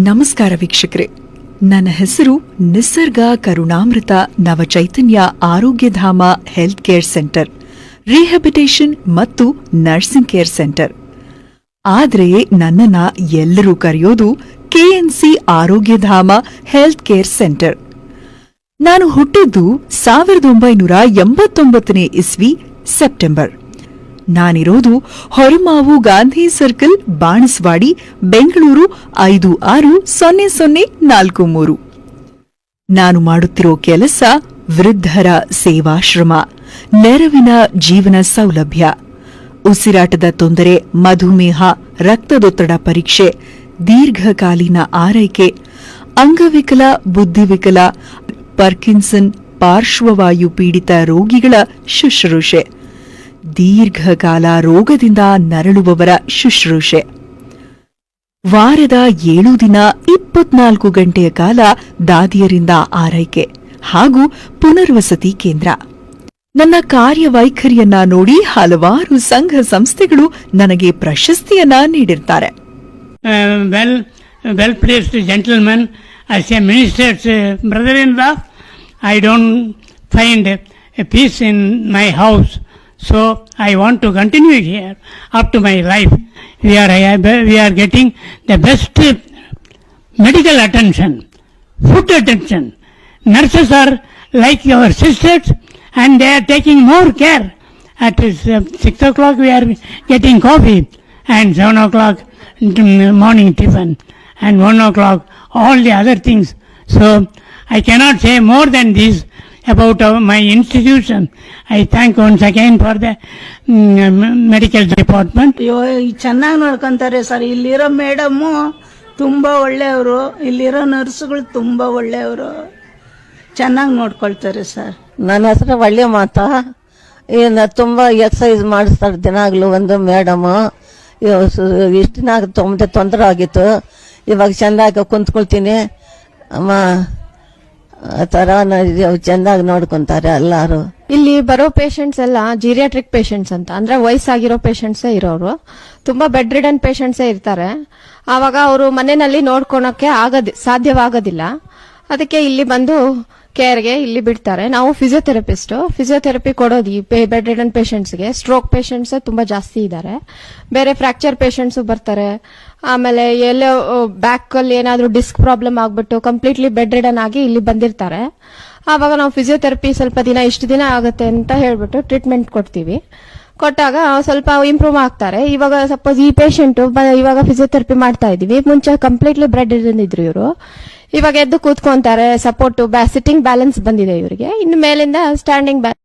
ನಮಸ್ಕಾರ ವೀಕ್ಷಕರೇ, ನನ್ನ ಹೆಸರು ನಿಸರ್ಗ ಕರುಣಾಮೃತ ನವಚೈತನ್ಯ Arogyadhama health care centre, rehabilitation ಮತ್ತು ನರ್ಸಿಂಗ್ ಕೇರ್ ಸೆಂಟರ್. ಆದರೆ ನನ್ನನ್ನ ಎಲ್ಲರೂ ಕರೆಯೋದು KNC Arogyadhama health care centre. ನಾನು ಹುಟ್ಟಿದ್ದು 1989ನೇ ಇಸ್ವಿ ಸೆಪ್ಟೆಂಬರ್. ನಾನಿರೋದು ಹೊರಮಾವು ಗಾಂಧಿ ಸರ್ಕಲ್, ಬಾಣಸ್ವಾಡಿ, ಬೆಂಗಳೂರು 560043. ನಾನು ಮಾಡುತ್ತಿರೋ ಕೆಲಸ ವೃದ್ಧರ ಸೇವಾಶ್ರಮ, ನೆರವಿನ ಜೀವನ ಸೌಲಭ್ಯ, ಉಸಿರಾಟದ ತೊಂದರೆ, ಮಧುಮೇಹ, ರಕ್ತದೊತ್ತಡ ಪರೀಕ್ಷೆ, ದೀರ್ಘಕಾಲೀನ ಆರೈಕೆ, ಅಂಗವಿಕಲ, ಬುದ್ಧಿವಿಕಲ, ಪಾರ್ಕಿನ್ಸನ್, ಪಾರ್ಶ್ವವಾಯು ಪೀಡಿತ ರೋಗಿಗಳ ಶುಶ್ರೂಷೆ, ದೀರ್ಘಕಾಲ ರೋಗದಿಂದ ನರಳುವವರ ಶುಶ್ರೂಷೆ, ವಾರದ 7 ದಿನ 24 ಗಂಟೆಯ ಕಾಲ ದಾದಿಯರಿಂದ ಆರೈಕೆ ಹಾಗೂ ಪುನರ್ವಸತಿ ಕೇಂದ್ರ. ನನ್ನ ಕಾರ್ಯವೈಖರಿಯನ್ನ ನೋಡಿ ಹಲವಾರು ಸಂಘ ಸಂಸ್ಥೆಗಳು ನನಗೆ ಪ್ರಶಸ್ತಿಯನ್ನ ನೀಡಿರ್ತಾರೆ. Well placed gentleman, as a minister's brother-in-law, I don't find a peace in my house. So I want to continue here up to my life. We are getting the best medical attention, food attention. Nurses are like our sisters, and they are taking more care. At 6 o'clock we are getting coffee, and 7 o'clock morning tiffin, and 1 o'clock all the other things. So I cannot say more than this about my institution. I thank once again for the medical department. ಚೆನ್ನಾಗಿ ನೋಡ್ಕೊಂತಾರೆ sir. ಇಲ್ಲಿರೋ madam ತುಂಬಾ ಒಳ್ಳೆಯವರು, ಇಲ್ಲಿರೋ ನರ್ಸ್ಗಳು ತುಂಬಾ ಒಳ್ಳೆಯವರು, ಚೆನ್ನಾಗಿ ನೋಡ್ಕೊಳ್ತಾರೆ ಸರ್. ನನ್ನ ಹೆಸರು ಒಳ್ಳೆ ಮಾತಾ. ತುಂಬಾ ಎಕ್ಸಸೈಸ್ ಮಾಡಿಸ್ತಾರೆ ದಿನಾಗ್ಲೂ ಒಂದು ಮೇಡಮ್. ಇಷ್ಟು ದಿನ ತೊಂದರೆ ಆಗಿತ್ತು, ಇವಾಗ ಚೆಂದಾಗಿ ಕುಂತ್ಕೊಳ್ತೀನಿ ಅಮ್ಮ. ಆ ತರ ಚೆಂದಾಗಿ ನೋಡ್ಕೊಂತಾರೆ ಎಲ್ಲಾರು. ಇಲ್ಲಿ ಬರೋ ಪೇಷಂಟ್ಸ್ ಎಲ್ಲ ಜೀರಿಯಾಟ್ರಿಕ್ ಪೇಷಂಟ್ಸ್ ಅಂತ, ಅಂದ್ರೆ ವಯಸ್ಸಾಗಿರೋ ಪೇಷಂಟ್ಸೇ ಇರೋರು. ತುಂಬಾ ಬೆಡ್ ರಿಡನ್ ಪೇಷಂಟ್ಸೇ ಇರ್ತಾರೆ. ಆವಾಗ ಅವರು ಮನೆಯಲ್ಲಿ ನೋಡ್ಕೊಳಕ್ಕೆ ಸಾಧ್ಯವಾಗೋದಿಲ್ಲ. ಅದಕ್ಕೆ ಇಲ್ಲಿ ಬಂದು ಕೇರ್ಗೆ ಇಲ್ಲಿ ಬಿಡ್ತಾರೆ. ನಾವು ಫಿಸಿಯೋಥೆರಪಿ ಕೊಡೋದು ಈ ಬೆಡ್ ರಿಡನ್ ಪೇಷಂಟ್ಸ್ಗೆ. ಸ್ಟ್ರೋಕ್ ಪೇಷಂಟ್ಸ್ ತುಂಬಾ ಜಾಸ್ತಿ ಇದ್ದಾರೆ. ಬೇರೆ ಫ್ರಾಕ್ಚರ್ ಪೇಷಂಟ್ಸ್ ಬರ್ತಾರೆ. ಆಮೇಲೆ ಎಲ್ಲೋ ಬ್ಯಾಕ್ ಅಲ್ಲಿ ಏನಾದ್ರೂ ಡಿಸ್ಕ್ ಪ್ರಾಬ್ಲಮ್ ಆಗ್ಬಿಟ್ಟು ಕಂಪ್ಲೀಟ್ಲಿ ಬೆಡ್ ರಿಡನ್ ಆಗಿ ಇಲ್ಲಿ ಬಂದಿರ್ತಾರೆ. ಆವಾಗ ನಾವು ಫಿಸಿಯೋಥೆರಪಿ ಸ್ವಲ್ಪ ದಿನ ಇಷ್ಟು ದಿನ ಆಗುತ್ತೆ ಅಂತ ಹೇಳ್ಬಿಟ್ಟು ಟ್ರೀಟ್ಮೆಂಟ್ ಕೊಡ್ತೀವಿ. ಕೊಟ್ಟಾಗ ಸ್ವಲ್ಪ ಇಂಪ್ರೂವ್ ಆಗ್ತಾರೆ. ಇವಾಗ ಸಪೋಸ್ ಈ ಪೇಷಂಟ್ ಇವಾಗ ಫಿಸಿಯೋಥೆರಪಿ ಮಾಡ್ತಾ ಇದೀವಿ. ಮುಂಚೆ ಕಂಪ್ಲೀಟ್ಲಿ ಬೆಡ್ ರಿಡನ್ ಇದ್ರು ಇವರು. ಇವಾಗ ಎದ್ದು ಕೂತ್ಕೊಂತಾರೆ. ಸಪೋರ್ಟ್ ಸಿಟ್ಟಿಂಗ್ ಬ್ಯಾಲೆನ್ಸ್ ಬಂದಿದೆ ಇವರಿಗೆ. ಇನ್ನು ಮೇಲಿಂದ ಸ್ಟ್ಯಾಂಡಿಂಗ್ ಬ್ಯಾಲೆನ್ಸ್.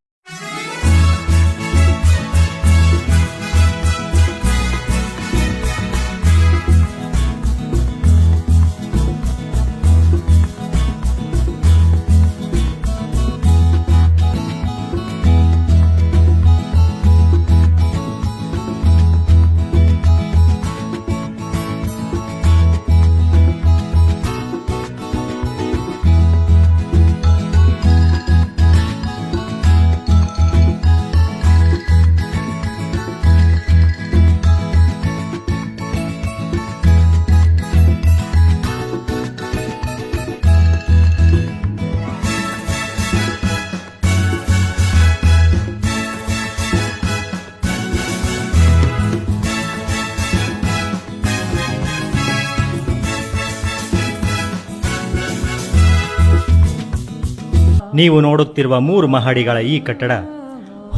ನೀವು ನೋಡುತ್ತಿರುವ 3 ಮಹಡಿಗಳ ಈ ಕಟ್ಟಡ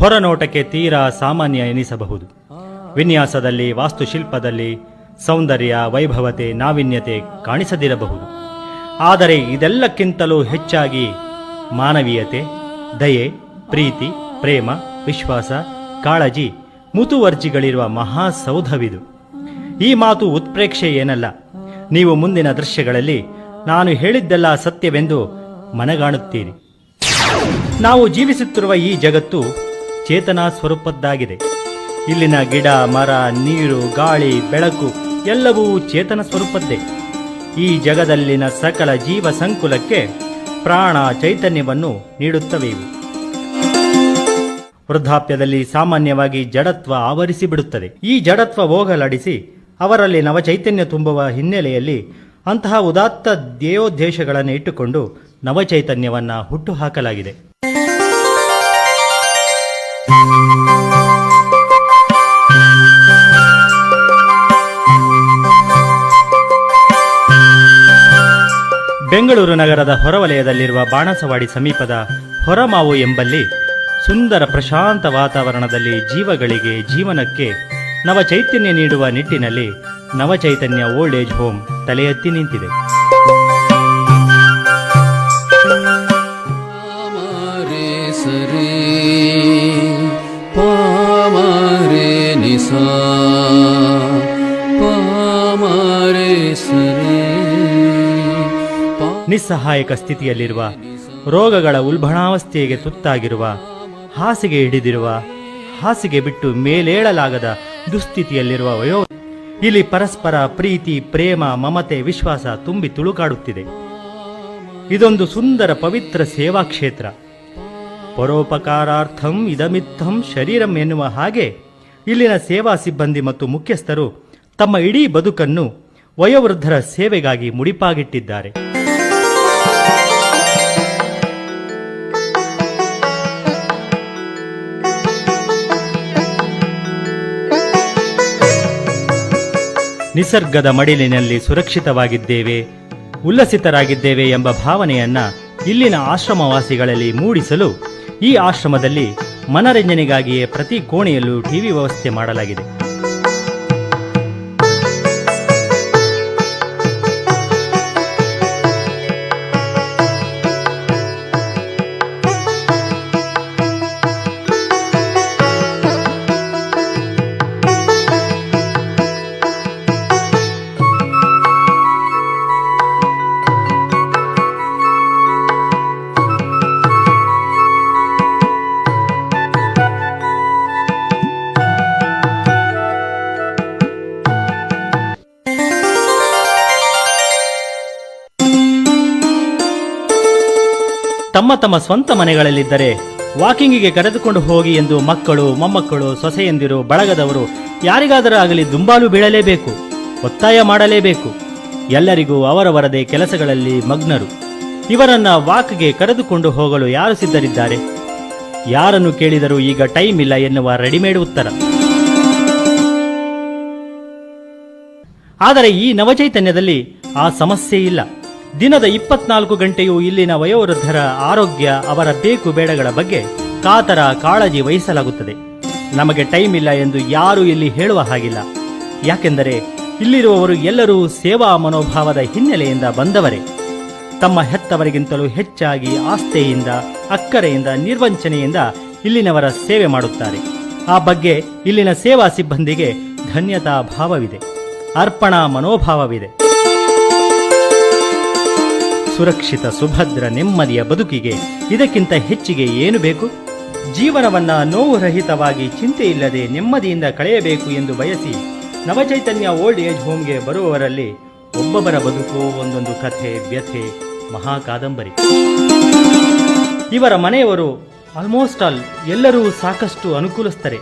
ಹೊರನೋಟಕ್ಕೆ ತೀರಾ ಸಾಮಾನ್ಯ ಎನಿಸಬಹುದು. ವಿನ್ಯಾಸದಲ್ಲಿ, ವಾಸ್ತುಶಿಲ್ಪದಲ್ಲಿ ಸೌಂದರ್ಯ, ವೈಭವತೆ, ನಾವೀನ್ಯತೆ ಕಾಣಿಸದಿರಬಹುದು. ಆದರೆ ಇದೆಲ್ಲಕ್ಕಿಂತಲೂ ಹೆಚ್ಚಾಗಿ ಮಾನವೀಯತೆ, ದಯೆ, ಪ್ರೀತಿ, ಪ್ರೇಮ, ವಿಶ್ವಾಸ, ಕಾಳಜಿ, ಮುತುವರ್ಜಿಗಳಿರುವ ಮಹಾಸೌಧವಿದು. ಈ ಮಾತು ಉತ್ಪ್ರೇಕ್ಷೆ ಏನಲ್ಲ. ನೀವು ಮುಂದಿನ ದೃಶ್ಯಗಳಲ್ಲಿ ನಾನು ಹೇಳಿದ್ದೆಲ್ಲ ಸತ್ಯವೆಂದು ಮನಗಾಣುತ್ತೀರಿ. ನಾವು ಜೀವಿಸುತ್ತಿರುವ ಈ ಜಗತ್ತು ಚೇತನ ಸ್ವರೂಪದ್ದಾಗಿದೆ. ಇಲ್ಲಿನ ಗಿಡ, ಮರ, ನೀರು, ಗಾಳಿ, ಬೆಳಕು ಎಲ್ಲವೂ ಚೇತನ ಸ್ವರೂಪದ್ದೇ. ಈ ಜಗದಲ್ಲಿನ ಸಕಲ ಜೀವ ಸಂಕುಲಕ್ಕೆ ಪ್ರಾಣ ಚೈತನ್ಯವನ್ನು ನೀಡುತ್ತವೆ ಇವು. ವೃದ್ಧಾಪ್ಯದಲ್ಲಿ ಸಾಮಾನ್ಯವಾಗಿ ಜಡತ್ವ ಆವರಿಸಿಬಿಡುತ್ತದೆ. ಈ ಜಡತ್ವ ಹೋಗಲಾಡಿಸಿ ಅವರಲ್ಲಿ ನವಚೈತನ್ಯ ತುಂಬುವ ಹಿನ್ನೆಲೆಯಲ್ಲಿ ಅಂತಹ ಉದಾತ್ತ ಧ್ಯೇಯೋದ್ದೇಶಗಳನ್ನು ಇಟ್ಟುಕೊಂಡು ನವಚೈತನ್ಯವನ್ನು ಹುಟ್ಟುಹಾಕಲಾಗಿದೆ. ಬೆಂಗಳೂರು ನಗರದ ಹೊರವಲಯದಲ್ಲಿರುವ ಬಾಣಸವಾಡಿ ಸಮೀಪದ ಹೊರಮಾವು ಎಂಬಲ್ಲಿ ಸುಂದರ ಪ್ರಶಾಂತ ವಾತಾವರಣದಲ್ಲಿ ಜೀವಗಳಿಗೆ ಜೀವನಕ್ಕೆ ನವಚೈತನ್ಯ ನೀಡುವ ನಿಟ್ಟಿನಲ್ಲಿ ನವಚೈತನ್ಯ ಓಲ್ಡ್ ಏಜ್ ಹೋಮ್ ತಲೆ ಎತ್ತಿ ನಿಂತಿದೆ. ನಿಸ್ಸಹಾಯಕ ಸ್ಥಿತಿಯಲ್ಲಿರುವ, ರೋಗಗಳ ಉಲ್ಬಣಾವಸ್ಥೆಗೆ ತುತ್ತಾಗಿರುವ, ಹಾಸಿಗೆ ಹಿಡಿದಿರುವ, ಹಾಸಿಗೆ ಬಿಟ್ಟು ಮೇಲೇಳಲಾಗದ ದುಸ್ಥಿತಿಯಲ್ಲಿರುವ ಇಲ್ಲಿ ಪರಸ್ಪರ ಪ್ರೀತಿ, ಪ್ರೇಮ, ಮಮತೆ, ವಿಶ್ವಾಸ ತುಂಬಿ ತುಳುಕಾಡುತ್ತಿದೆ. ಇದೊಂದು ಸುಂದರ ಪವಿತ್ರ ಸೇವಾ ಕ್ಷೇತ್ರ. ಪರೋಪಕಾರಾರ್ಥಂ ಇದಮಿತ್ತಂ ಶರೀರಂ ಎನ್ನುವ ಹಾಗೆ ಇಲ್ಲಿನ ಸೇವಾ ಸಿಬ್ಬಂದಿ ಮತ್ತು ಮುಖ್ಯಸ್ಥರು ತಮ್ಮ ಇಡೀ ಬದುಕನ್ನು ವಯೋವೃದ್ಧರ ಸೇವೆಗಾಗಿ ಮುಡಿಪಾಗಿಟ್ಟಿದ್ದಾರೆ. ನಿಸರ್ಗದ ಮಡಿಲಿನಲ್ಲಿ ಸುರಕ್ಷಿತವಾಗಿದ್ದೇವೆ, ಉಲ್ಲಸಿತರಾಗಿದ್ದೇವೆ ಎಂಬ ಭಾವನೆಯನ್ನ ಇಲ್ಲಿನ ಆಶ್ರಮವಾಸಿಗಳಲ್ಲಿ ಮೂಡಿಸಲು ಈ ಆಶ್ರಮದಲ್ಲಿ ಮನರಂಜನೆಗಾಗಿಯೇ ಪ್ರತಿ ಕೋಣೆಯಲ್ಲೂ ಟಿವಿ ವ್ಯವಸ್ಥೆ ಮಾಡಲಾಗಿದೆ. ತಮ್ಮ ತಮ್ಮ ಸ್ವಂತ ಮನೆಗಳಲ್ಲಿದ್ದರೆ ವಾಕಿಂಗಿಗೆ ಕರೆದುಕೊಂಡು ಹೋಗಿ ಎಂದು ಮಕ್ಕಳು, ಮೊಮ್ಮಕ್ಕಳು, ಸೊಸೆಯಂದಿರು, ಬಳಗದವರು ಯಾರಿಗಾದರೂ ಆಗಲಿ ದುಂಬಾಲು ಬೀಳಲೇಬೇಕು, ಒತ್ತಾಯ ಮಾಡಲೇಬೇಕು. ಎಲ್ಲರಿಗೂ ಅವರವರದೇ ಕೆಲಸಗಳಲ್ಲಿ ಮಗ್ನರು. ಇವರನ್ನ ವಾಕ್ಗೆ ಕರೆದುಕೊಂಡು ಹೋಗಲು ಯಾರು ಸಿದ್ಧರಿದ್ದಾರೆ? ಯಾರನ್ನು ಕೇಳಿದರೂ ಈಗ ಟೈಮ್ ಇಲ್ಲ ಎನ್ನುವ ರೆಡಿಮೇಡ್ ಉತ್ತರ. ಆದರೆ ಈ ನವಚೈತನ್ಯದಲ್ಲಿ ಆ ಸಮಸ್ಯೆ ಇಲ್ಲ. ದಿನದ 24 ಗಂಟೆಯೂ ಇಲ್ಲಿನ ವಯೋವೃದ್ಧರ ಆರೋಗ್ಯ, ಅವರ ಬೇಕು ಬೇಡಗಳ ಬಗ್ಗೆ ಕಾತರ ಕಾಳಜಿ ವಹಿಸಲಾಗುತ್ತದೆ. ನಮಗೆ ಟೈಮ್ ಇಲ್ಲ ಎಂದು ಯಾರೂ ಇಲ್ಲಿ ಹೇಳುವ ಹಾಗಿಲ್ಲ. ಯಾಕೆಂದರೆ ಇಲ್ಲಿರುವವರು ಎಲ್ಲರೂ ಸೇವಾ ಮನೋಭಾವದ ಹಿನ್ನೆಲೆಯಿಂದ ಬಂದವರೇ. ತಮ್ಮ ಹೆತ್ತವರಿಗಿಂತಲೂ ಹೆಚ್ಚಾಗಿ ಆಸ್ಥೆಯಿಂದ, ಅಕ್ಕರೆಯಿಂದ, ನಿರ್ವಂಚನೆಯಿಂದ ಇಲ್ಲಿನವರ ಸೇವೆ ಮಾಡುತ್ತಾರೆ. ಆ ಬಗ್ಗೆ ಇಲ್ಲಿನ ಸೇವಾ ಸಿಬ್ಬಂದಿಗೆ ಧನ್ಯತಾ ಭಾವವಿದೆ, ಅರ್ಪಣಾ ಮನೋಭಾವವಿದೆ. ಸುರಕ್ಷಿತ, ಸುಭದ್ರ, ನೆಮ್ಮದಿಯ ಬದುಕಿಗೆ ಇದಕ್ಕಿಂತ ಹೆಚ್ಚಿಗೆ ಏನು ಬೇಕು? ಜೀವನವನ್ನ ನೋವುರಹಿತವಾಗಿ, ಚಿಂತೆಯಿಲ್ಲದೆ ನೆಮ್ಮದಿಯಿಂದ ಕಳೆಯಬೇಕು ಎಂದು ಬಯಸಿ ನವಚೈತನ್ಯ ಓಲ್ಡ್ ಏಜ್ ಹೋಮ್ಗೆ ಬರುವವರಲ್ಲಿ ಒಬ್ಬೊಬ್ಬರ ಬದುಕು ಒಂದೊಂದು ಕಥೆ, ವ್ಯಥೆ, ಮಹಾಕಾದಂಬರಿ. ಇವರ ಮನೆಯವರು ಆಲ್ಮೋಸ್ಟ್ ಆಲ್ ಎಲ್ಲರೂ ಸಾಕಷ್ಟು ಅನುಕೂಲಸ್ಥರೆ.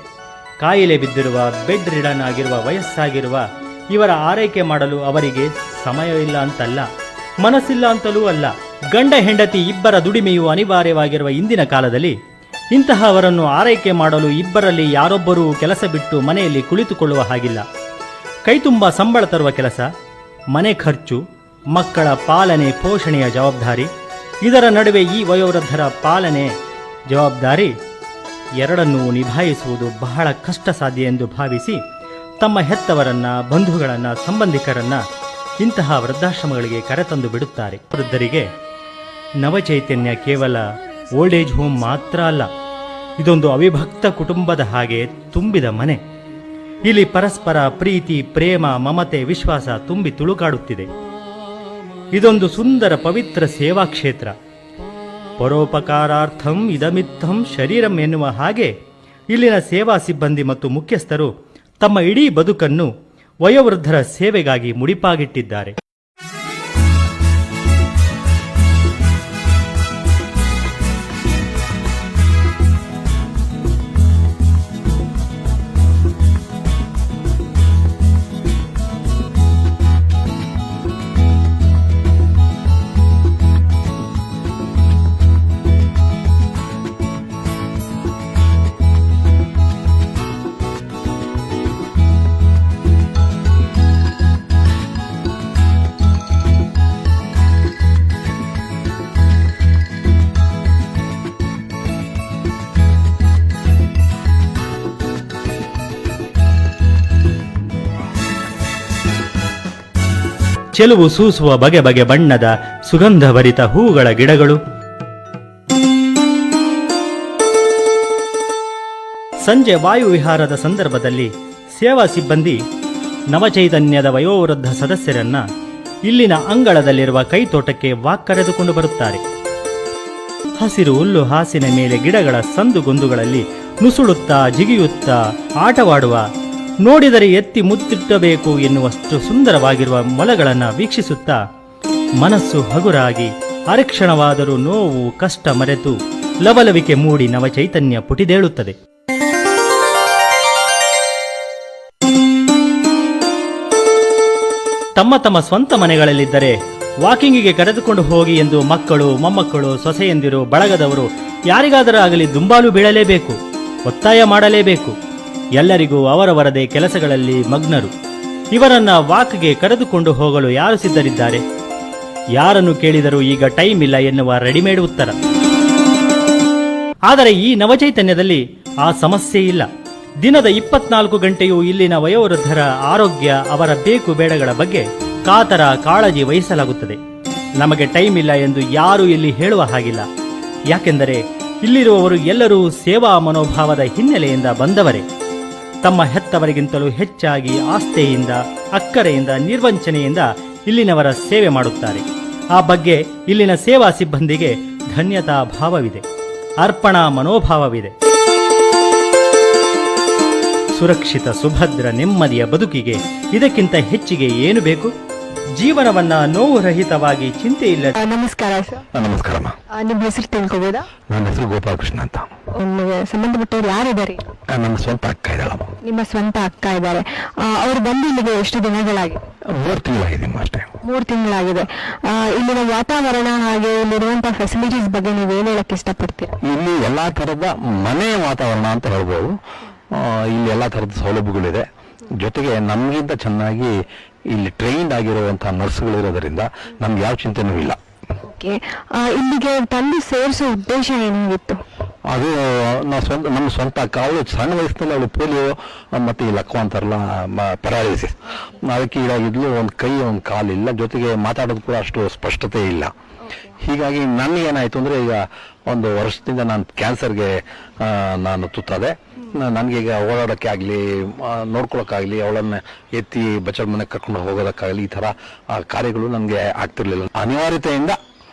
ಕಾಯಿಲೆ ಬಿದ್ದಿರುವ, ಬೆಡ್ ರಿಡನ್ ಆಗಿರುವ, ವಯಸ್ಸಾಗಿರುವ ಇವರ ಆರೈಕೆ ಮಾಡಲು ಅವರಿಗೆ ಸಮಯವಿಲ್ಲ ಅಂತಲ್ಲ, ಮನಸ್ಸಿಲ್ಲ ಅಂತಲೂ ಅಲ್ಲ. ಗಂಡ ಹೆಂಡತಿ ಇಬ್ಬರ ದುಡಿಮೆಯು ಅನಿವಾರ್ಯವಾಗಿರುವ ಇಂದಿನ ಕಾಲದಲ್ಲಿ ಇಂತಹವರನ್ನು ಆರೈಕೆ ಮಾಡಲು ಇಬ್ಬರಲ್ಲಿ ಯಾರೊಬ್ಬರೂ ಕೆಲಸ ಬಿಟ್ಟು ಮನೆಯಲ್ಲಿ ಕುಳಿತುಕೊಳ್ಳುವ ಹಾಗಿಲ್ಲ. ಕೈತುಂಬ ಸಂಬಳ ತರುವ ಕೆಲಸ, ಮನೆ ಖರ್ಚು, ಮಕ್ಕಳ ಪಾಲನೆ ಪೋಷಣೆಯ ಜವಾಬ್ದಾರಿ, ಇದರ ನಡುವೆ ಈ ವಯೋವೃದ್ಧರ ಪಾಲನೆ ಜವಾಬ್ದಾರಿ ಎರಡನ್ನೂ ನಿಭಾಯಿಸುವುದು ಬಹಳ ಕಷ್ಟ ಸಾಧ್ಯ ಎಂದು ಭಾವಿಸಿ ತಮ್ಮ ಹೆತ್ತವರನ್ನ, ಬಂಧುಗಳನ್ನ, ಸಂಬಂಧಿಕರನ್ನ ಇಂತಹ ವೃದ್ಧಾಶ್ರಮಗಳಿಗೆ ಕರೆತಂದು ಬಿಡುತ್ತಾರೆ. ವೃದ್ಧರಿಗೆ ನವಚೈತನ್ಯ ಕೇವಲ ಓಲ್ಡ್ ಏಜ್ ಹೋಮ್ ಮಾತ್ರ ಅಲ್ಲ, ಇದೊಂದು ಅವಿಭಕ್ತ ಕುಟುಂಬದ ಹಾಗೆ ತುಂಬಿದ ಮನೆ. ಇಲ್ಲಿ ಪರಸ್ಪರ ಪ್ರೀತಿ, ಪ್ರೇಮ, ಮಮತೆ, ವಿಶ್ವಾಸ ತುಂಬಿ ತುಳುಕಾಡುತ್ತಿದೆ. ಇದೊಂದು ಸುಂದರ ಪವಿತ್ರ ಸೇವಾ ಕ್ಷೇತ್ರ. ಪರೋಪಕಾರಾರ್ಥಂ ಇದಮಿತ್ತಂ ಶರೀರಂ ಎನ್ನುವ ಹಾಗೆ ಇಲ್ಲಿನ ಸೇವಾ ಸಿಬ್ಬಂದಿ ಮತ್ತು ಮುಖ್ಯಸ್ಥರು ತಮ್ಮ ಇಡೀ ಬದುಕನ್ನು ವಯೋವೃದ್ಧರ ಸೇವೆಗಾಗಿ ಮುಡಿಪಾಗಿಟ್ಟಿದ್ದಾರೆ. ಚೆಲುವು ಸೂಸುವ ಬಗೆ ಬಗೆ ಬಣ್ಣದ ಸುಗಂಧಭರಿತ ಹೂಗಳ ಗಿಡಗಳು, ಸಂಜೆ ವಾಯುವಿಹಾರದ ಸಂದರ್ಭದಲ್ಲಿ ಸೇವಾ ಸಿಬ್ಬಂದಿ ನವಚೈತನ್ಯದ ವಯೋವೃದ್ಧ ಸದಸ್ಯರನ್ನ ಇಲ್ಲಿನ ಅಂಗಳದಲ್ಲಿರುವ ಕೈತೋಟಕ್ಕೆ ವಾಕ್ ಕರೆದುಕೊಂಡು ಬರುತ್ತಾರೆ. ಹಸಿರು ಹುಲ್ಲು ಹಾಸಿನ ಮೇಲೆ ಗಿಡಗಳ ಸಂದುಗೊಂದುಗಳಲ್ಲಿ ನುಸುಳುತ್ತಾ ಜಿಗಿಯುತ್ತಾ ಆಟವಾಡುವ, ನೋಡಿದರೆ ಎತ್ತಿ ಮುತ್ತಿಟ್ಟಬೇಕು ಎನ್ನುವಷ್ಟು ಸುಂದರವಾಗಿರುವ ಮೊಲಗಳನ್ನು ವೀಕ್ಷಿಸುತ್ತಾ ಮನಸ್ಸು ಹಗುರಾಗಿ ಅರಕ್ಷಣವಾದರೂ ನೋವು ಕಷ್ಟ ಮರೆತು ಲವಲವಿಕೆ ಮೂಡಿ ನವಚೈತನ್ಯ ಪುಟಿದೇಳುತ್ತದೆ. ತಮ್ಮ ತಮ್ಮ ಸ್ವಂತ ಮನೆಗಳಲ್ಲಿದ್ದರೆ ವಾಕಿಂಗಿಗೆ ಕರೆದುಕೊಂಡು ಹೋಗಿ ಎಂದು ಮಕ್ಕಳು, ಮೊಮ್ಮಕ್ಕಳು, ಸೊಸೆಯಂದಿರು, ಬಳಗದವರು ಯಾರಿಗಾದರೂ ಆಗಲಿ ದುಂಬಾಲು ಬೀಳಲೇಬೇಕು, ಒತ್ತಾಯ ಮಾಡಲೇಬೇಕು. ಎಲ್ಲರಿಗೂ ಅವರವರದೇ ಕೆಲಸಗಳಲ್ಲಿ ಮಗ್ನರು. ಇವರನ್ನ ವಾಕ್ಗೆ ಕರೆದುಕೊಂಡು ಹೋಗಲು ಯಾರು ಸಿದ್ಧರಿದ್ದಾರೆ? ಯಾರನ್ನು ಕೇಳಿದರೂ ಈಗ ಟೈಮ್ ಇಲ್ಲ ಎನ್ನುವ ರೆಡಿಮೇಡ್ ಉತ್ತರ. ಆದರೆ ಈ ನವಚೈತನ್ಯದಲ್ಲಿ ಆ ಸಮಸ್ಯೆ ಇಲ್ಲ. ದಿನದ 24 ಗಂಟೆಯೂ ಇಲ್ಲಿನ ವಯೋವೃದ್ಧರ ಆರೋಗ್ಯ, ಅವರ ಬೇಕು ಬೇಡಗಳ ಬಗ್ಗೆ ಕಾತರ ಕಾಳಜಿ ವಹಿಸಲಾಗುತ್ತದೆ. ನಮಗೆ ಟೈಮ್ ಇಲ್ಲ ಎಂದು ಯಾರೂ ಇಲ್ಲಿ ಹೇಳುವ ಹಾಗಿಲ್ಲ. ಯಾಕೆಂದರೆ ಇಲ್ಲಿರುವವರು ಎಲ್ಲರೂ ಸೇವಾ ಮನೋಭಾವದ ಹಿನ್ನೆಲೆಯಿಂದ ಬಂದವರೇ. ತಮ್ಮ ಹೆತ್ತವರಿಗಿಂತಲೂ ಹೆಚ್ಚಾಗಿ ಆಸ್ಥೆಯಿಂದ, ಅಕ್ಕರೆಯಿಂದ, ನಿರ್ವಂಚನೆಯಿಂದ ಇಲ್ಲಿನವರ ಸೇವೆ ಮಾಡುತ್ತಾರೆ. ಆ ಬಗ್ಗೆ ಇಲ್ಲಿನ ಸೇವಾ ಸಿಬ್ಬಂದಿಗೆ ಧನ್ಯತಾ ಭಾವವಿದೆ, ಅರ್ಪಣಾ ಮನೋಭಾವವಿದೆ. ಸುರಕ್ಷಿತ, ಸುಭದ್ರ, ನೆಮ್ಮದಿಯ ಬದುಕಿಗೆ ಇದಕ್ಕಿಂತ ಹೆಚ್ಚಿಗೆ ಏನು ಬೇಕು? ಜೀವನವನ್ನ ನೋವು ರಹಿತವಾಗಿ ಚಿಂತೆ ಇಲ್ಲ. ನಮಸ್ಕಾರ ಸರ್. ನಮಸ್ಕಾರಮ್ಮ. ನಿಮ್ಮ ಹೆಸರು ತಿಳ್ಕೊಬೋದಾ? ನನ್ನ ಹೆಸರು ಗೋಪಾಲಕೃಷ್ಣ ಅಂತ. ನಿಮಗೆ ಸಂಬಂಧಪಟ್ಟವ್ರು ಯಾರಿದ್ದಾರೆ? ನನ್ನ ಸ್ವಂತ ಅಕ್ಕ ಇದ್ದಾಳಮ್ಮ. ನಿಮ್ಮ ಸ್ವಂತ ಅಕ್ಕ ಇದ್ದಾರೆ. ಅವ್ರು ಬಂದು ಇಲ್ಲಿಗೆ ಎಷ್ಟು ದಿನಗಳಾಗಿದೆ? 3 ತಿಂಗಳಾಗಿದೆ ಅಷ್ಟೇ. 3 ತಿಂಗಳಾಗಿದೆ. ಇಲ್ಲಿನ ವಾತಾವರಣ ಹಾಗೆ ಇಲ್ಲಿರುವಂತಹ ಫೆಸಿಲಿಟೀಸ್ ಬಗ್ಗೆ ನೀವು ಏನ್ ಹೇಳಕ್ ಇಷ್ಟಪಡ್ತೀರಾ? ಇಲ್ಲಿ ಎಲ್ಲಾ ತರದ ಮನೆಯ ವಾತಾವರಣ ಅಂತ ಹೇಳ್ಬೋದು. ಇಲ್ಲಿ ಎಲ್ಲಾ ತರದ ಸೌಲಭ್ಯಗಳಿದೆ. ಜೊತೆಗೆ ನಮಗಿಂತ ಚೆನ್ನಾಗಿ ಇಲ್ಲಿ ಟ್ರೈನ್ಡ್ ಆಗಿರುವಂತಹ ನರ್ಸ್ಗಳಿರೋದ್ರಿಂದ ನಮ್ಗೆ ಯಾವ ಚಿಂತೆನೂ ಇಲ್ಲ. ಇಲ್ಲಿಗೆ ತಂದು ಸೇರಿಸೋ ಉದ್ದೇಶ ಏನಾಗಿತ್ತು? ಅದು ನಮ್ಮ ಸ್ವಂತ ಅಕ್ಕ. ಅವಳು ಸಣ್ಣ ವಯಸ್ಸಿನಲ್ಲಿ ಅವಳು ಪೋಲಿಯೋ ಮತ್ತೆ ಈ ಲಕ್ವ ಅಂತಾರಲ್ಲ, ಪ್ಯಾರಾಲಿಸಿಸ್, ಅದಕ್ಕೆ ಈಡಾಗಿದ್ಲು. ಒಂದು ಕೈ ಒಂದು ಕಾಲಿಲ್ಲ, ಜೊತೆಗೆ ಮಾತಾಡೋದು ಕೂಡ ಅಷ್ಟು ಸ್ಪಷ್ಟತೆ ಇಲ್ಲ. ಹೀಗಾಗಿ ನನಗೇನಾಯ್ತು ಅಂದ್ರೆ, ಈಗ 1 ವರ್ಷದಿಂದ ನಾನು ಕ್ಯಾನ್ಸರ್ಗೆ ನಾನು ತುತ್ತಾದೆ. ನನಗೀಗ ಓಡಾಡೋಕ್ಕೆ ಆಗಲಿ, ನೋಡ್ಕೊಳಕ್ಕಾಗಲಿ, ಅವಳನ್ನ ಎತ್ತಿ ಬಚ್ಚಲ ಮನೆಗೆ ಕರ್ಕೊಂಡು ಹೋಗೋದಕ್ಕಾಗಲಿ, ಈ ಥರ ಕಾರ್ಯಗಳು ನನಗೆ ಆಗ್ತಿರ್ಲಿಲ್ಲ. ಅನಿವಾರ್ಯತೆಯಿಂದ